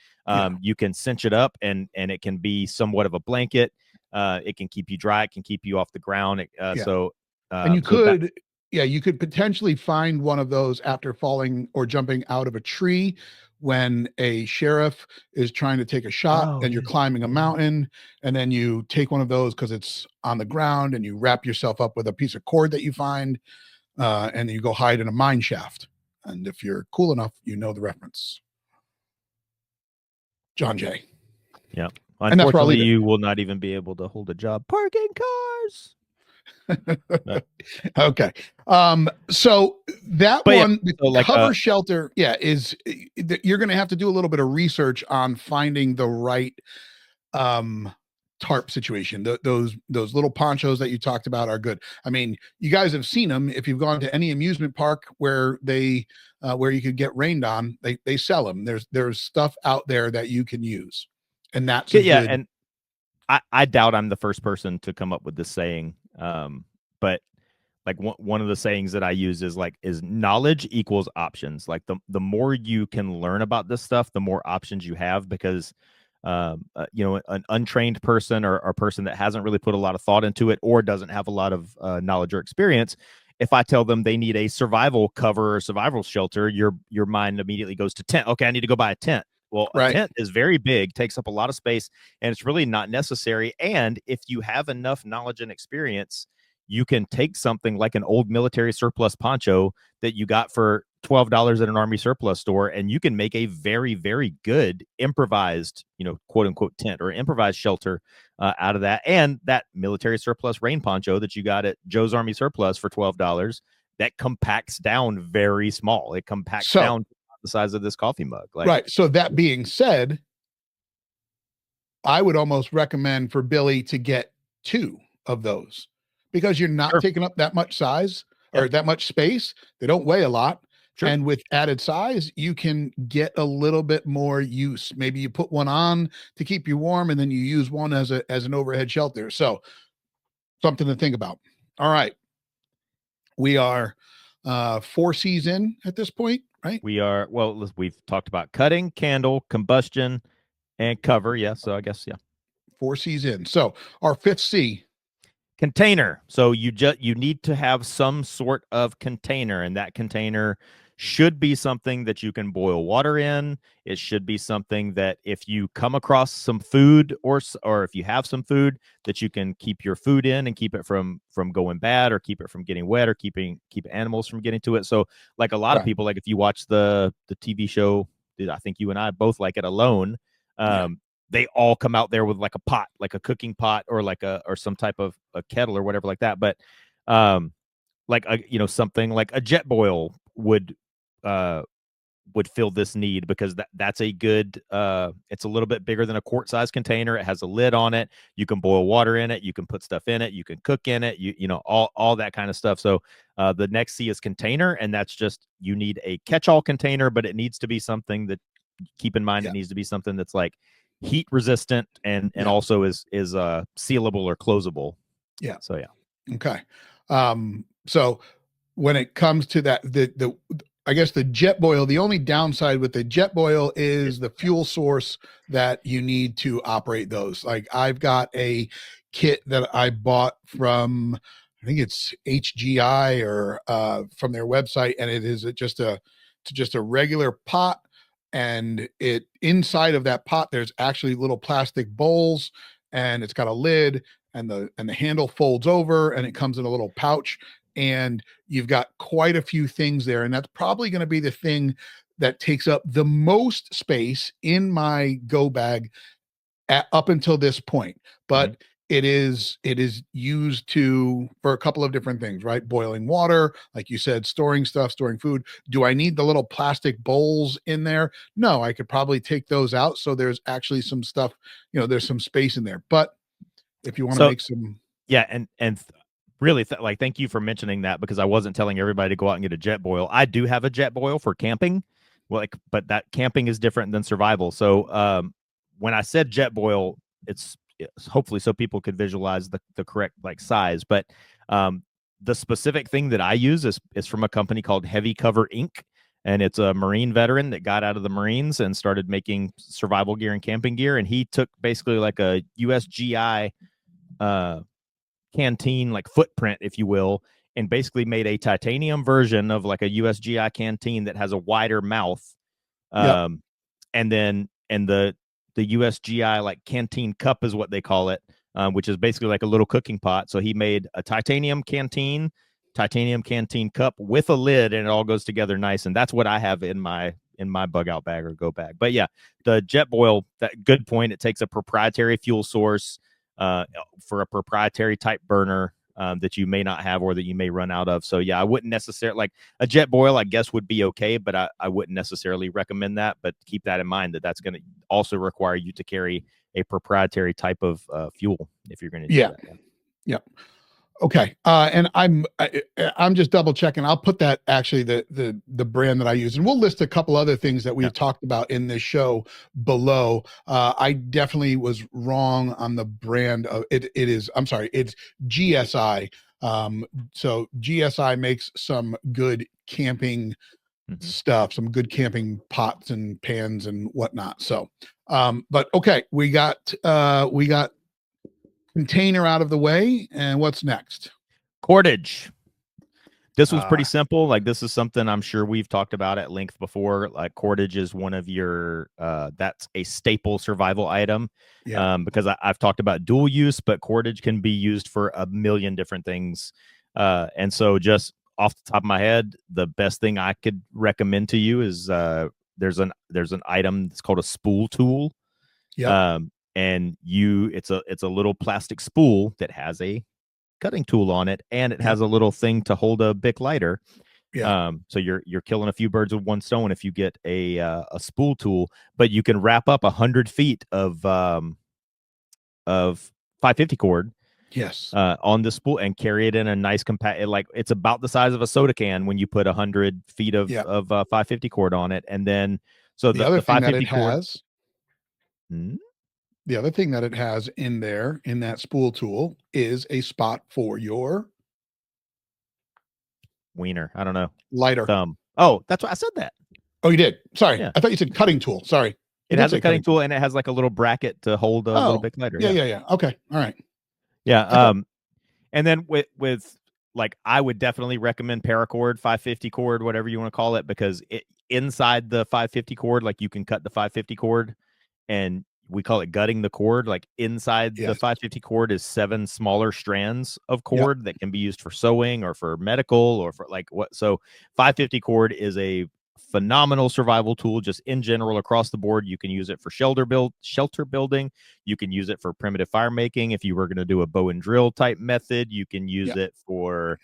You can cinch it up and it can be somewhat of a blanket. It can keep you dry. It can keep you off the ground. And you could potentially find one of those after falling or jumping out of a tree when a sheriff is trying to take a shot and you're climbing a mountain, and then you take one of those because it's on the ground and you wrap yourself up with a piece of cord that you find, and you go hide in a mine shaft. And if you're cool enough, you know the reference. John Jay. Yeah. Unfortunately, you will not even be able to hold a job parking cars. Okay. So that cover shelter, is you're going to have to do a little bit of research on finding the right tarp situation. Those little ponchos that you talked about are good. I mean, you guys have seen them if you've gone to any amusement park where they where you could get rained on. They sell them. There's stuff out there that you can use, and that's good. And I doubt I'm the first person to come up with this saying. But like one of the sayings that I use is knowledge equals options. Like the more you can learn about this stuff, the more options you have, because an untrained person or a person that hasn't really put a lot of thought into it or doesn't have a lot of knowledge or experience, if I tell them they need a survival cover or survival shelter, your mind immediately goes to tent. Okay, I need to go buy a tent. Well, a tent is very big, takes up a lot of space, and it's really not necessary. And if you have enough knowledge and experience, you can take something like an old military surplus poncho that you got for $12 at an Army surplus store, and you can make a very, very good improvised, quote unquote tent or improvised shelter out of that. And that military surplus rain poncho that you got at Joe's Army surplus for $12, that compacts down very small. It compacts down to the size of this coffee mug. So that being said, I would almost recommend for Billy to get 2 of those, because you're not taking up that much size or that much space. They don't weigh a lot. Sure. And with added size, you can get a little bit more use. Maybe you put one on to keep you warm, and then you use one as an overhead shelter. So something to think about. All right. We are 4 C's in at this point, right? We are. Well, we've talked about cutting, candle, combustion, and cover. Yeah. So I guess, 4 C's in. So our 5th C. Container. So you need to have some sort of container, and that container should be something that you can boil water in. It should be something that if you come across some food or if you have some food, that you can keep your food in and keep it from going bad, or keep it from getting wet, or keep animals from getting to it. So like a lot of people, like if you watch the TV show, I think you and I both like it, Alone, they all come out there with like a pot, like a cooking pot, or or some type of a kettle or whatever like that. But something like a jet boil would fill this need, because that's a good it's a little bit bigger than a quart size container. It has a lid on it. You can boil water in it, you can put stuff in it, you can cook in it, you know, all that kind of stuff. So the next C is container, and that's just, you need a catch-all container, but it needs to be something that, keep in mind, it needs to be something that's like heat resistant and also is sealable or closable. So okay. So when it comes to that, the I guess the jet boil, the only downside with the jet boil is the fuel source that you need to operate those. Like, I've got a kit that I bought from, I think it's HGI or from their website, and it is just a regular pot, and it inside of that pot there's actually little plastic bowls, and it's got a lid, and the handle folds over, and it comes in a little pouch, and you've got quite a few things there. And that's probably going to be the thing that takes up the most space in my go bag up until this point. But it is used for a couple of different things, right? Boiling water, like you said, storing stuff, storing food. Do I need the little plastic bowls in there? No, I could probably take those out. So there's actually some stuff, there's some space in there. But if you want to make some. Yeah. And really, like, thank you for mentioning that, because I wasn't telling everybody to go out and get a jet boil. I do have a jet boil for camping, but that camping is different than survival. So when I said jet boil, it's hopefully so people could visualize the correct like size. But the specific thing that I use is from a company called Heavy Cover Inc. And it's a Marine veteran that got out of the Marines and started making survival gear and camping gear. And he took basically like a USGI canteen, like footprint, if you will, and basically made a titanium version of like a USGI canteen that has a wider mouth. And the USGI like canteen cup is what they call it, which is basically like a little cooking pot. So he made a titanium canteen cup with a lid, and it all goes together nice. And that's what I have in my bug out bag or go bag. But yeah, the jet boil, that good point. It takes a proprietary fuel source for a proprietary type burner that you may not have or that you may run out of. So yeah, I wouldn't necessarily, like, a jet boil I guess would be okay, but I wouldn't necessarily recommend that. But keep that in mind, that's going to also require you to carry a proprietary type of fuel if you're going to do that. Yeah. Okay. And I'm just double checking. I'll put that, actually, the brand that I use, and we'll list a couple other things that we've talked about in this show below. I definitely was wrong on the brand of it. I'm sorry, it's GSI. So GSI makes some good camping stuff, some good camping pots and pans and whatnot. So, but okay, we got container out of the way, and what's next? Cordage. This was pretty simple. Like, this is something I'm sure we've talked about at length before. Like, cordage is one of your that's a staple survival item. Because I've talked about dual use, but cordage can be used for a million different things. And so, just off the top of my head, the best thing I could recommend to you is there's an item that's called a spool tool. And it's a little plastic spool that has a cutting tool on it, and it has a little thing to hold a Bic lighter. So you're killing a few birds with one stone if you get a spool tool. But you can wrap up 100 feet of 550 cord on the spool and carry it in a nice compact. Like, it's about the size of a soda can when you put 100 feet of 550 cord on it. And then so the other thing 550 that it cord has. The other thing that it has in there, in that spool tool, is a spot for your wiener. I don't know. Lighter. Thumb. Oh, that's what I said that. Oh, you did. Sorry. I thought you said cutting tool. Sorry. It has a cutting tool, and it has like a little bracket to hold a little bit lighter. Yeah. Okay. All right. Yeah. And then with like, I would definitely recommend paracord, 550 cord, whatever you want to call it, because inside the 550 cord, like, you can cut the 550 cord, and we call it gutting the cord. Like, inside the 550 cord is 7 smaller strands of cord that can be used for sewing or for medical or for like what. So 550 cord is a phenomenal survival tool, just in general across the board. You can use it for shelter building. You can use it for primitive fire making. If you were going to do a bow and drill type method, you can use it for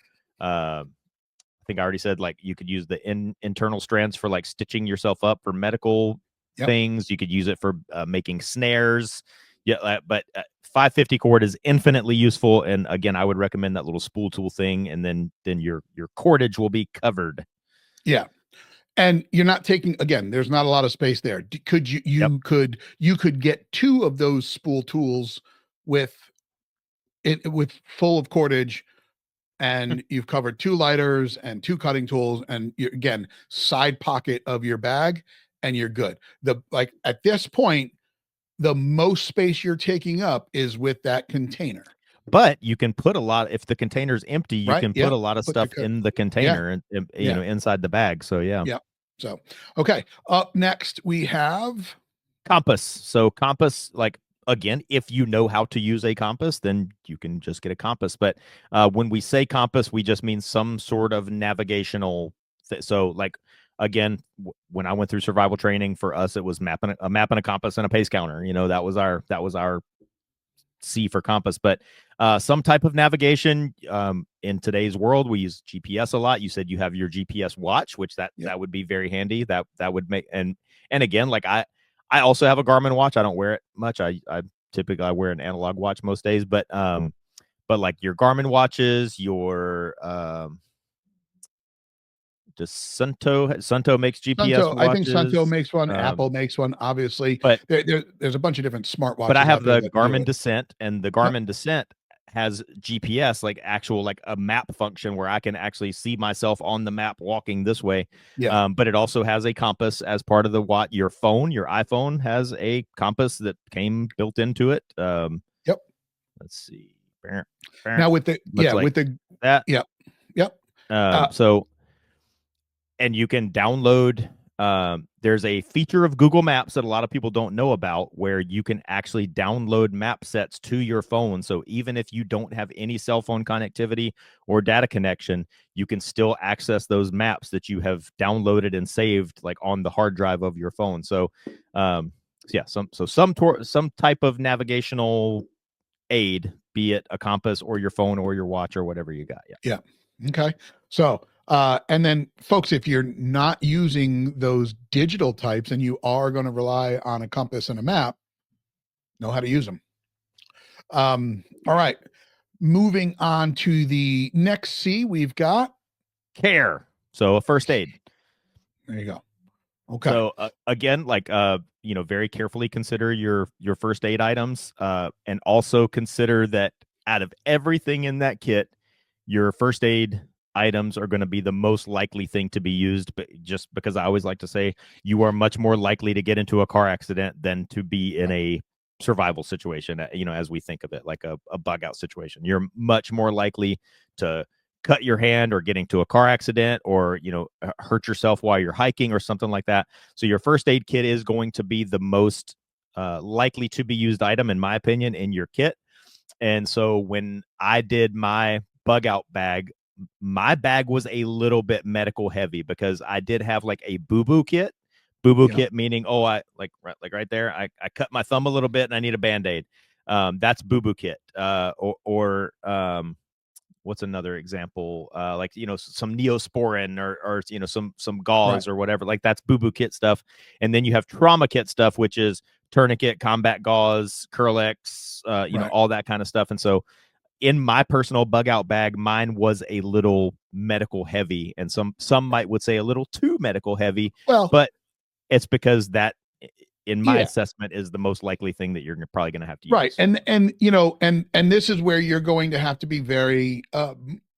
think I already said, like, you could use the internal strands for like stitching yourself up for medical things. You could use it for making snares. Yeah, but 550 cord is infinitely useful. And again, I would recommend that little spool tool thing, and then your cordage will be covered. Yeah. And you're not taking, again, there's not a lot of space there. Could you could get 2 of those spool tools with full of cordage, and you've covered 2 lighters and 2 cutting tools, and you, again, side pocket of your bag, and you're good. Like at this point, the most space you're taking up is with that container. But you can put a lot, if the container's empty, you can put a lot of stuff in the container and you know, inside the bag. So yeah. So okay. Up next we have compass. So compass, like, again, if you know how to use a compass, then you can just get a compass. But when we say compass, we just mean some sort of navigational so like, again, when I went through survival training, for us it was a map and a compass and a pace counter. You know, that was our C for compass. But some type of navigation, in today's world, we use GPS a lot. You said you have your GPS watch, which that would be very handy. That would make, and again, like I also have a Garmin watch. I don't wear it much. I typically wear an analog watch most days, but like your Garmin watches, your does Sunto makes GPS watches. I think Sunto makes one. Apple makes one, obviously. But there's a bunch of different smart watches. But I have the Garmin Descent, and the Garmin Descent has GPS, like actual, like a map function where I can actually see myself on the map walking this way. But it also has a compass as part of the watch. Your iPhone has a compass that came built into it. Let's see. Now with the that. So, and you can download, there's a feature of Google Maps that a lot of people don't know about, where you can actually download map sets to your phone. So even if you don't have any cell phone connectivity or data connection, you can still access those maps that you have downloaded and saved, like on the hard drive of your phone. So some type of navigational aid, be it a compass or your phone or your watch or whatever you got. Okay. So and then folks, if you're not using those digital types and you are going to rely on a compass and a map, know how to use them. All right. Moving on to the next C, we've got care. So a first aid. There you go. Okay. So again, like, very carefully consider your first aid items, and also consider that out of everything in that kit, your first aid items are going to be the most likely thing to be used. But just because I always like to say, you are much more likely to get into a car accident than to be in a survival situation, as we think of it, like a bug out situation. You're much more likely to cut your hand or get into a car accident, or hurt yourself while you're hiking or something like that. So your first aid kit is going to be the most likely to be used item, in my opinion, in your kit. And so when I did my bug out bag, my bag was a little bit medical heavy, because I did have like a boo-boo kit. Boo-boo kit meaning, I like right there, I cut my thumb a little bit and I need a Band-Aid. That's boo-boo kit. Or what's another example? Like, some Neosporin or some gauze or whatever. Like, that's boo-boo kit stuff. And then you have trauma kit stuff, which is tourniquet, combat gauze, Curlex, all that kind of stuff. And so in my personal bug out bag, mine was a little medical heavy, and some would say a little too medical heavy. Well, but it's because that, in my assessment, is the most likely thing that you're probably going to have to use. Right. And this is where you're going to have to be very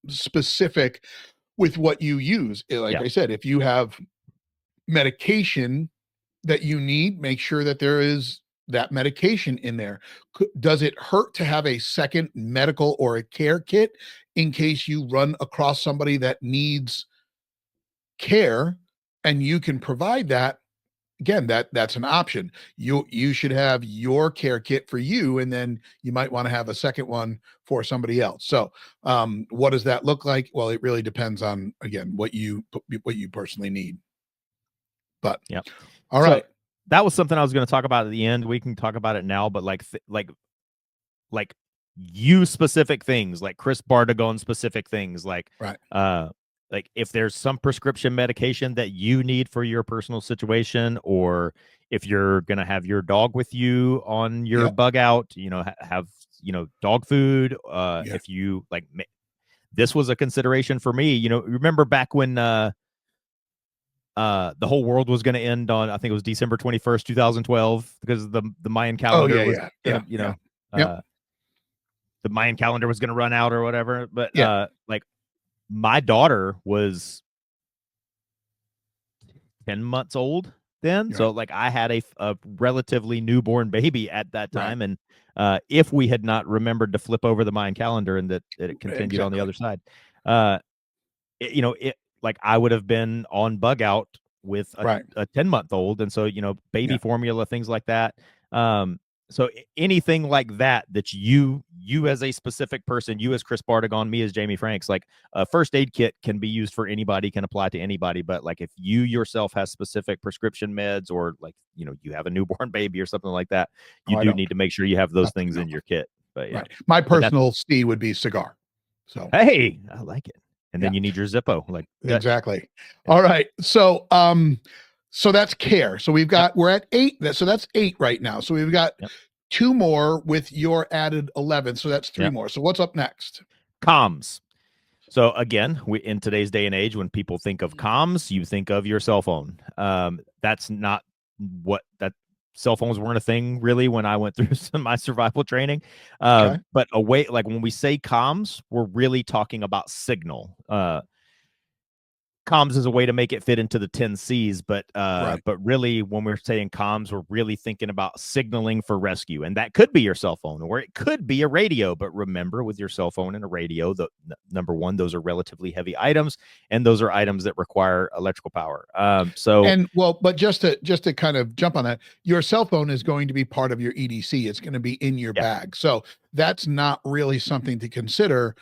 specific with what you use. Like I said, if you have medication that you need, make sure that there is that medication in there. Does it hurt to have a second medical or a care kit in case you run across somebody that needs care and you can provide that? Again, that's an option. You should have your care kit for you, and then you might want to have a second one for somebody else. So what does that look like? Well, it really depends on, again, what you personally need. But all right. That was something I was going to talk about at the end. We can talk about it now, but like use specific things, like Chris Bardagon specific things, like like if there's some prescription medication that you need for your personal situation, or if you're going to have your dog with you on your Yep. bug out, have, dog food. Yeah. If you like, this was a consideration for me, remember back when, the whole world was going to end on, I think it was December 21st, 2012, because the Mayan Oh calendar yeah, was yeah, going yeah, to, yeah. Yep. the Mayan calendar was going to run out or whatever. But Yeah. like my daughter was 10 months old then. Right. So like I had a relatively newborn baby at that Right. time. And if we had not remembered to flip over the Mayan calendar and that it continued on the Exactly. other side, it like I would have been on bug out with Right. a 10-month-old. And so, baby Yeah. formula, things like that. So anything like that you as a specific person, you as Chris Bartigon, me as Jamie Franks, like a first aid kit can be used for anybody, can apply to anybody. But like if you yourself has specific prescription meds, or like, you have a newborn baby or something like that, you Oh, I do don't. need to make sure you have those Nothing, things no. in your kit. But yeah. Right. My But that's, personal C would be cigar. So hey, I like it. And then yeah, you need your Zippo. Like exactly. Yeah. All right. So that's care. So we're at 8. So that's 8 right now. So we've got Yep. 2 more with your added 11. So that's 3 Yep. more. So what's up next? Comms. So again, in today's day and age, when people think of comms, you think of your cell phone. That's not what that cell phones weren't a thing really when I went through my survival training. Okay. But like when we say comms, we're really talking about signal. Comms is a way to make it fit into the 10 C's, but Right. really when we're saying comms, we're really thinking about signaling for rescue. And that could be your cell phone, or it could be a radio. But remember, with your cell phone and a radio, number one, those are relatively heavy items, and those are items that require electrical power. But just to kind of jump on that, your cell phone is going to be part of your EDC. It's going to be in your bag. So that's not really something to consider.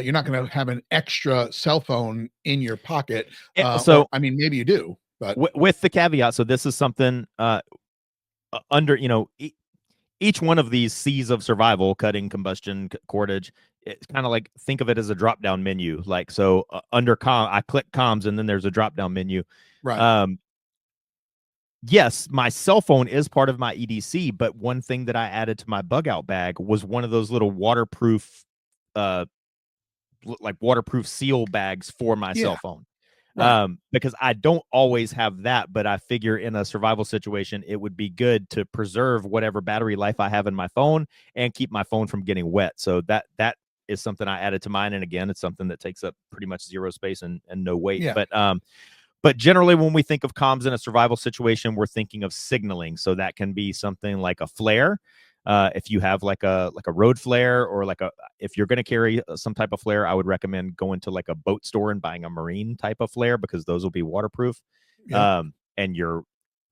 You're not going to have an extra cell phone in your pocket. Or, I mean, maybe you do, but with the caveat. So this is something under, each one of these C's of survival, cutting, combustion, cordage, it's kind of like, think of it as a drop down menu. Like, so under I click comms, and then there's a drop down menu. right. Yes, my cell phone is part of my EDC, but one thing that I added to my bug out bag was one of those little waterproof, like waterproof seal bags for my cell phone. Right. Because I don't always have that, but I figure in a survival situation, it would be good to preserve whatever battery life I have in my phone and keep my phone from getting wet. So that is something I added to mine. And again, it's something that takes up pretty much zero space and no weight. Yeah. But generally, when we think of comms in a survival situation, we're thinking of signaling. So that can be something like a flare. If you have like a road flare, or if you're going to carry some type of flare, I would recommend going to like a boat store and buying a marine type of flare, because those will be waterproof. Yeah. And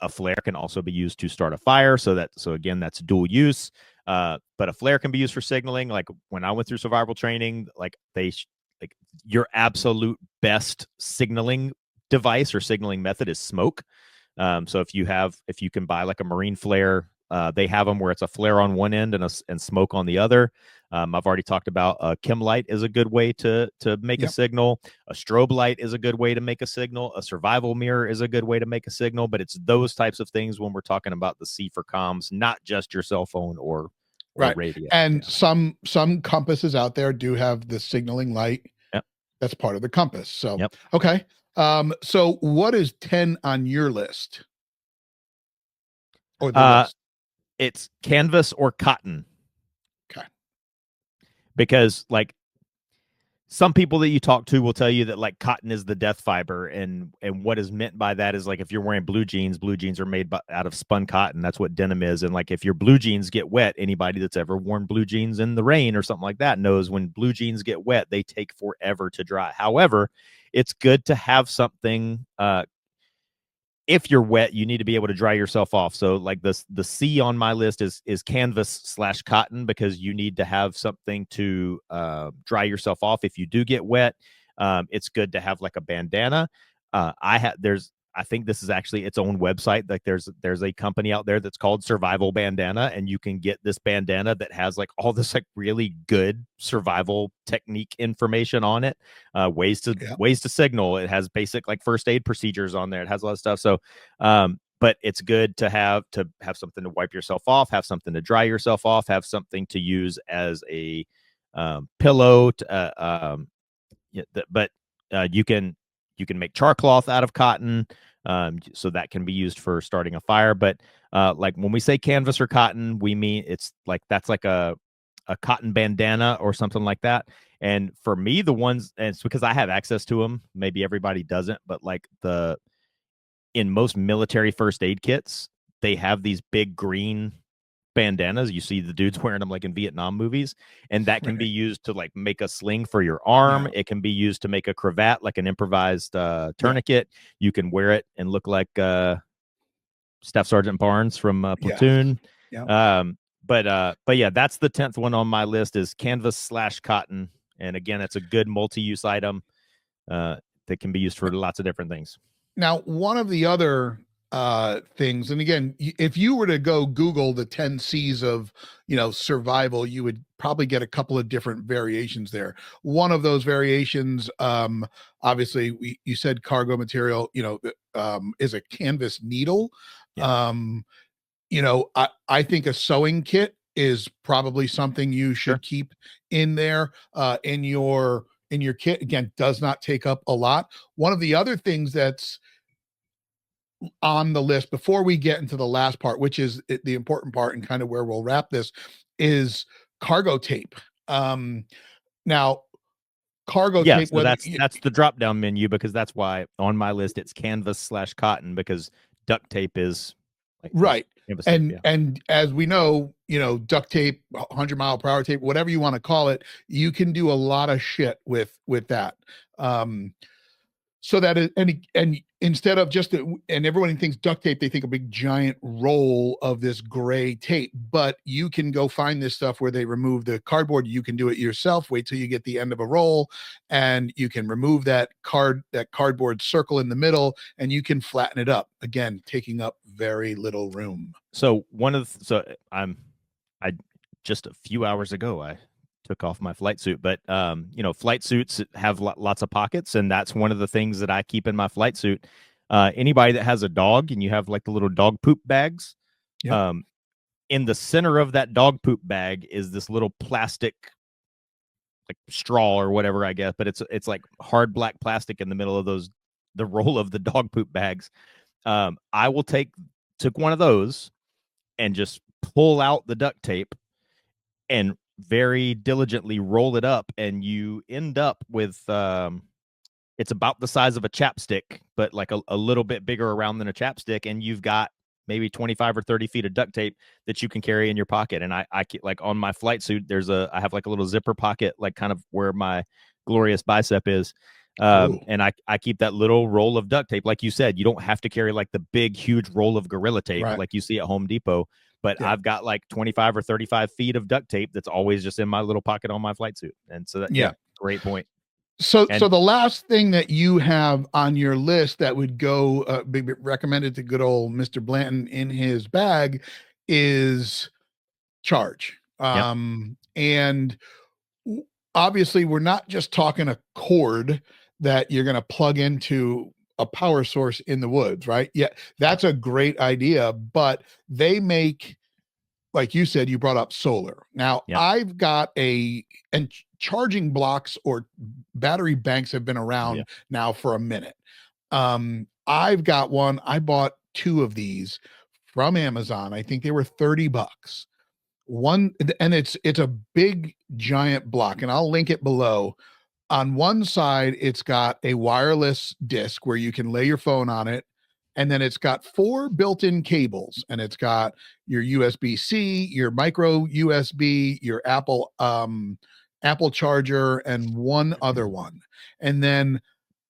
a flare can also be used to start a fire. So again, that's dual use. But a flare can be used for signaling. Like when I went through survival training, like your absolute best signaling device or signaling method is smoke. So if you can buy like a marine flare, they have them where it's a flare on one end and smoke on the other. I've already talked about a chem light is a good way to make a signal. A strobe light is a good way to make a signal. A survival mirror is a good way to make a signal. But it's those types of things when we're talking about the C for comms, not just your cell phone or radio. And some compasses out there do have the signaling light. Yep. That's part of the compass. So Yep. Okay. So what is 10 on your list? Or the list? It's canvas or cotton. Okay. Because like some people that you talk to will tell you that like cotton is the death fiber, and what is meant by that is like if you're wearing blue jeans are made out of spun cotton. That's what denim is. And like if your blue jeans get wet, anybody that's ever worn blue jeans in the rain or something like that knows when blue jeans get wet, they take forever to dry. However, it's good to have something. If you're wet, you need to be able to dry yourself off. So like the C on my list is canvas/cotton, because you need to have something to dry yourself off if you do get wet. It's good to have like a bandana. I think this is actually its own website. Like there's a company out there that's called Survival Bandana, and you can get this bandana that has like all this like really good survival technique information on it, ways to signal. It has basic like first aid procedures on there. It has a lot of stuff. So, but it's good to have something to wipe yourself off, have something to dry yourself off, have something to use as a pillow. But you can make char cloth out of cotton, so that can be used for starting a fire. But like when we say canvas or cotton, we mean it's like that's like a cotton bandana or something like that. And for me, the ones, and it's because I have access to them. Maybe everybody doesn't, but like in most military first aid kits, they have these big green bandanas. You see the dudes wearing them like in Vietnam movies, and that can be used to like make a sling for your arm. It can be used to make a cravat, like an improvised tourniquet. You can wear it and look like Staff Sergeant Barnes from Platoon. But yeah, that's the 10th one on my list is canvas/cotton. And again, it's a good multi-use item that can be used for lots of different things. Now, one of the other things, and again, if you were to go Google the 10 C's of, survival, you would probably get a couple of different variations there. One of those variations, obviously, you said cargo material, is a canvas needle. I think a sewing kit is probably something you should keep in there in your kit. Again, does not take up a lot. One of the other things that's on the list before we get into the last part, which is the important part and kind of where we'll wrap this, is cargo tape. Now cargo tape, so that's the drop down menu, because that's why on my list it's canvas/cotton, because duct tape is like right. And as we know, duct tape, 100-mile-per-hour tape, whatever you want to call it, you can do a lot of shit with that. So that is, and instead of and everyone thinks duct tape, they think a big giant roll of this gray tape, but you can go find this stuff where they remove the cardboard. You can do it yourself. Wait till you get the end of a roll, and you can remove that cardboard circle in the middle, and you can flatten it up, again, taking up very little room. So I just a few hours ago, I took off my flight suit, but flight suits have lots of pockets, and that's one of the things that I keep in my flight suit. Anybody that has a dog and you have like the little dog poop bags, in the center of that dog poop bag is this little plastic like straw or whatever, I guess, but it's like hard black plastic in the middle of the roll of the dog poop bags. I will took one of those and just pull out the duct tape and very diligently roll it up, and you end up with it's about the size of a chapstick, but like a little bit bigger around than a chapstick, and you've got maybe 25 or 30 feet of duct tape that you can carry in your pocket. And I like on my flight suit, I have like a little zipper pocket, like kind of where my glorious bicep is. And I keep that little roll of duct tape. Like you said, you don't have to carry like the big, huge roll of Gorilla tape like you see at Home Depot. But I've got like 25 or 35 feet of duct tape that's always just in my little pocket on my flight suit. And so great point. So the last thing that you have on your list that would go be recommended to good old Mr. Blanton in his bag is charge. And obviously we're not just talking a cord that you're going to plug into a power source in the woods, right? Yeah, that's a great idea, but they make, like you said, you brought up solar. Now I've got and charging blocks or battery banks have been around now for a minute. I've got one. I bought 2 of these from Amazon. I think they were $30. One, and it's a big giant block, and I'll link it below. On one side, it's got a wireless disc where you can lay your phone on it. And then it's got 4 built-in cables, and it's got your USB-C, your micro USB, your Apple charger, and one other one. And then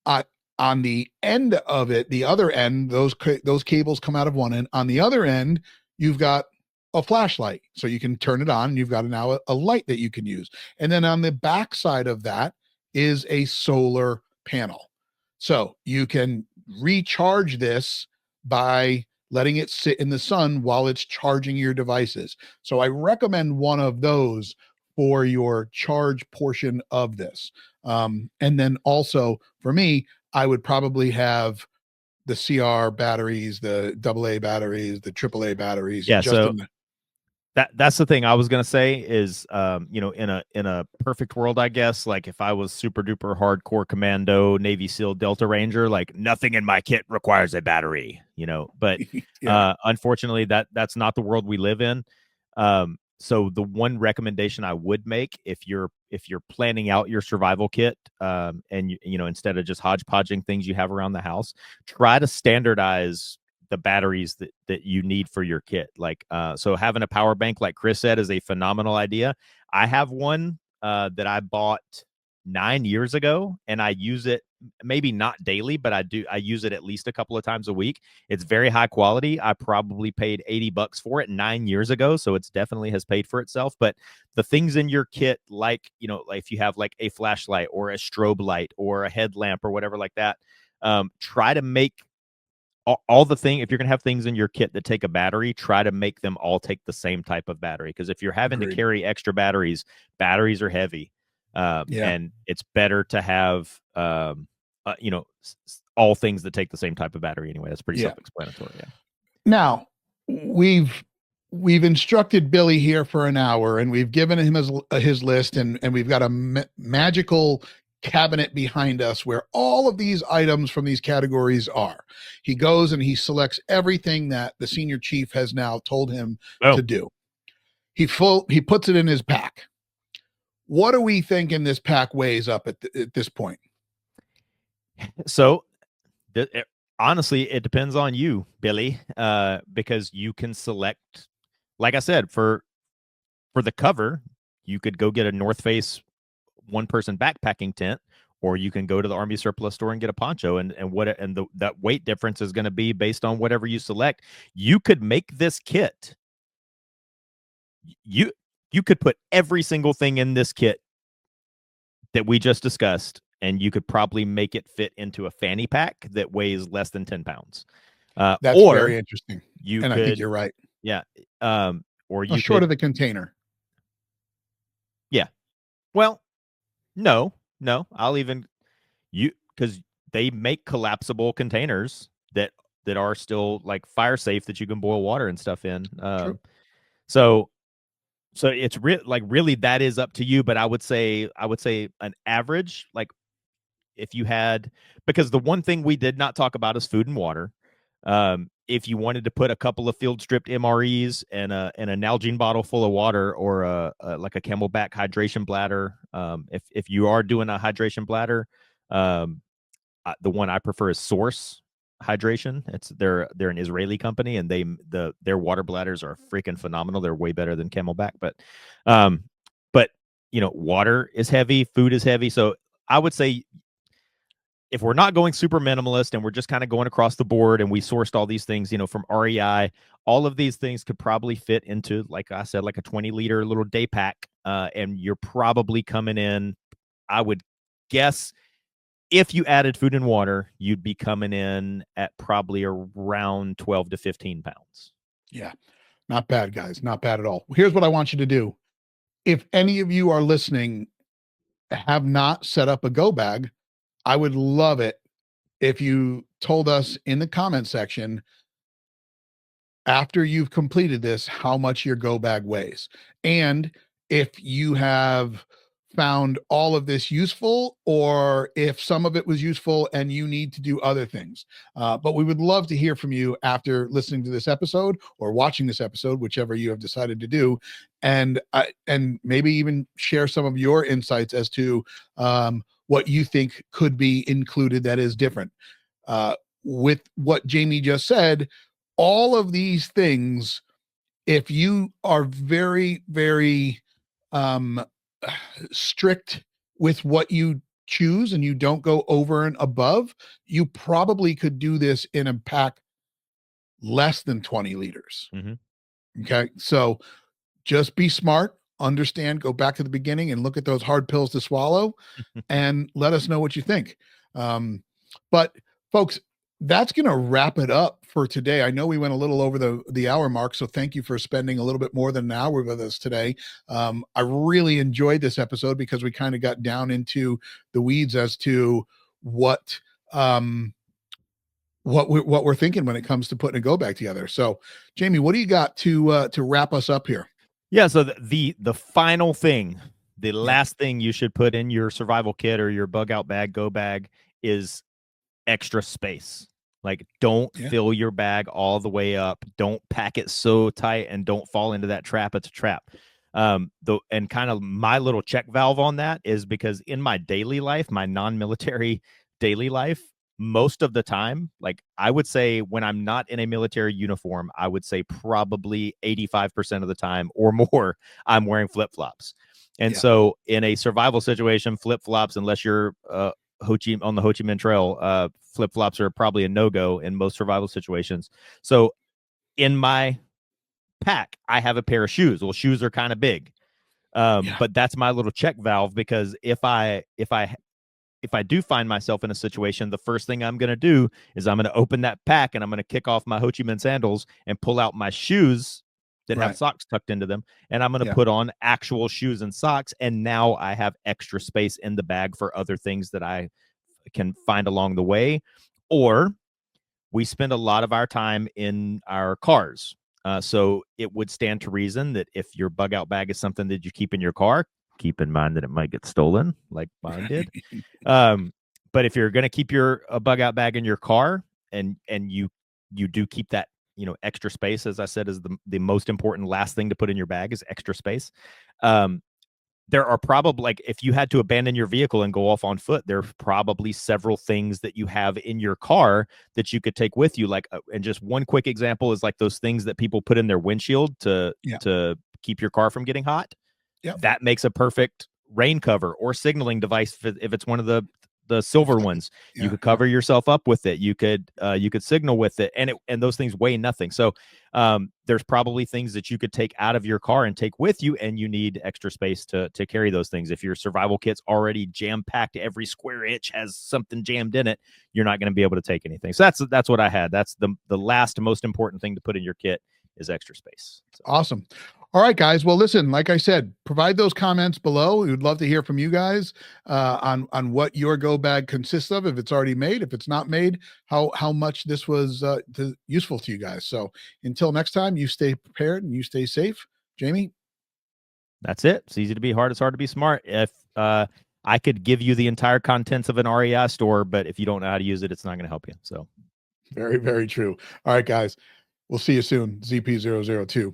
on the end of it, the other end, those cables come out of one end. On the other end, you've got a flashlight, so you can turn it on, and you've got now a light that you can use. And then on the back side of that is a solar panel. So you can recharge this by letting it sit in the sun while it's charging your devices. So I recommend one of those for your charge portion of this. And then also for me, I would probably have the CR batteries, the AA batteries, the AAA batteries. Yeah. Just So in the, that's the thing I was gonna say is, in a perfect world, I guess, like if I was super duper hardcore commando, Navy SEAL, Delta Ranger, like nothing in my kit requires a battery, but yeah, unfortunately that's not the world we live in. So the one recommendation I would make, if you're planning out your survival kit, and instead of just hodgepodging things you have around the house, try to standardize the batteries that you need for your kit. Like, so having a power bank, like Chris said, is a phenomenal idea. I have one that I bought 9 years ago, and I use it maybe not daily, but I use it at least a couple of times a week. It's very high quality. I probably paid $80 for it 9 years ago, so it's definitely has paid for itself. But the things in your kit, like, like if you have like a flashlight or a strobe light or a headlamp or whatever like that, try to make all the thing, if you're going to have things in your kit that take a battery, try to make them all take the same type of battery. Because if you're having to agreed. carry extra batteries are heavy. Yeah. And it's better to have, all things that take the same type of battery anyway. That's pretty self-explanatory. Yeah. Now, we've instructed Billy here for an hour, and we've given him his list, and we've got a magical cabinet behind us where all of these items from these categories are. He goes and he selects everything that the senior chief has now told him to do. He puts it in his pack. What do we thinking this pack weighs up at this point? So honestly, it depends on you, Billy, because you can select, like I said, for the cover, you could go get a North Face one-person backpacking tent, or you can go to the Army surplus store and get a poncho, and that weight difference is going to be based on whatever you select. You could make this kit. You could put every single thing in this kit that we just discussed, and you could probably make it fit into a fanny pack that weighs less than 10 pounds. That's very interesting. I think you're right. Yeah. Or you short of the container. Yeah. Well, no, I'll even because they make collapsible containers that are still like fire safe, that you can boil water and stuff in. So it's really that is up to you. But I would say an average, like if you had, because the one thing we did not talk about is food and water. If you wanted to put a couple of field stripped MREs and an Nalgene bottle full of water, or like a Camelback hydration bladder, if you are doing a hydration bladder, the one I prefer is Source Hydration. They're an Israeli company, and their water bladders are freaking phenomenal. They're way better than Camelback, but water is heavy, food is heavy. So I would say, if we're not going super minimalist and we're just kind of going across the board, and we sourced all these things, from REI, all of these things could probably fit into, like I said, like a 20-liter little day pack. And you're probably coming in, I would guess, if you added food and water, you'd be coming in at probably around 12 to 15 pounds. Yeah. Not bad, guys. Not bad at all. Here's what I want you to do. If any of you are listening, have not set up a go bag, I would love it if you told us in the comment section, after you've completed this, how much your go bag weighs. And if you have found all of this useful, or if some of it was useful and you need to do other things. But we would love to hear from you after listening to this episode or watching this episode, whichever you have decided to do. And maybe even share some of your insights as to what you think could be included that is different. With what Jamie just said, all of these things, if you are very, very strict with what you choose and you don't go over and above, you probably could do this in a pack less than 20 liters. Mm-hmm. Okay. So just be smart, understand, go back to the beginning and look at those hard pills to swallow and let us know what you think. But folks, that's going to wrap it up for today. I know we went a little over the hour mark, so thank you for spending a little bit more than an hour with us today. I really enjoyed this episode because we kind of got down into the weeds as to what we're thinking when it comes to putting a go bag together. So, Jamie, what do you got to wrap us up here? Yeah. So the final thing, the last thing you should put in your survival kit or your bug out bag, go bag, is extra space. Like, don't fill your bag all the way up. Don't pack it so tight, and don't fall into that trap. It's a trap. And kind of my little check valve on that is because in my daily life, my non-military daily life, most of the time, like I would say when I'm not in a military uniform, I would say probably 85% of the time or more, I'm wearing flip-flops. And so in a survival situation, flip-flops, unless you're on the Ho Chi Minh Trail, flip-flops are probably a no-go in most survival situations. So in my pack, I have a pair of shoes. Well, shoes are kind of big. But that's my little check valve, because if I do find myself in a situation, the first thing I'm going to do is I'm going to open that pack and I'm going to kick off my Ho Chi Minh sandals and pull out my shoes that have socks tucked into them. And I'm going to put on actual shoes and socks. And now I have extra space in the bag for other things that I can find along the way. Or we spend a lot of our time in our cars. So it would stand to reason that if your bug out bag is something that you keep in your car, keep in mind that it might get stolen like mine did. But if you're going to keep a bug out bag in your car, and you do keep that, extra space, as I said, is the most important last thing to put in your bag is extra space. There are probably, like, if you had to abandon your vehicle and go off on foot, there are probably several things that you have in your car that you could take with you. Like, and just one quick example is like those things that people put in their windshield to keep your car from getting hot. That makes a perfect rain cover or signaling device. If it's one of the silver ones, you could cover yourself up with it. You could signal with it, and those things weigh nothing. So there's probably things that you could take out of your car and take with you, and you need extra space to carry those things. If your survival kit's already jam packed, every square inch has something jammed in it, you're not going to be able to take anything. So that's what I had. That's the last most important thing to put in your kit is extra space. So. Awesome. All right, guys. Well, listen, like I said, provide those comments below. We would love to hear from you guys on what your go bag consists of. If it's already made, if it's not made, how much this was useful to you guys. So until next time, you stay prepared and you stay safe. Jamie? That's it. It's easy to be hard. It's hard to be smart. If I could give you the entire contents of an REI store, but if you don't know how to use it, it's not going to help you. So very, very true. All right, guys. We'll see you soon. ZP002.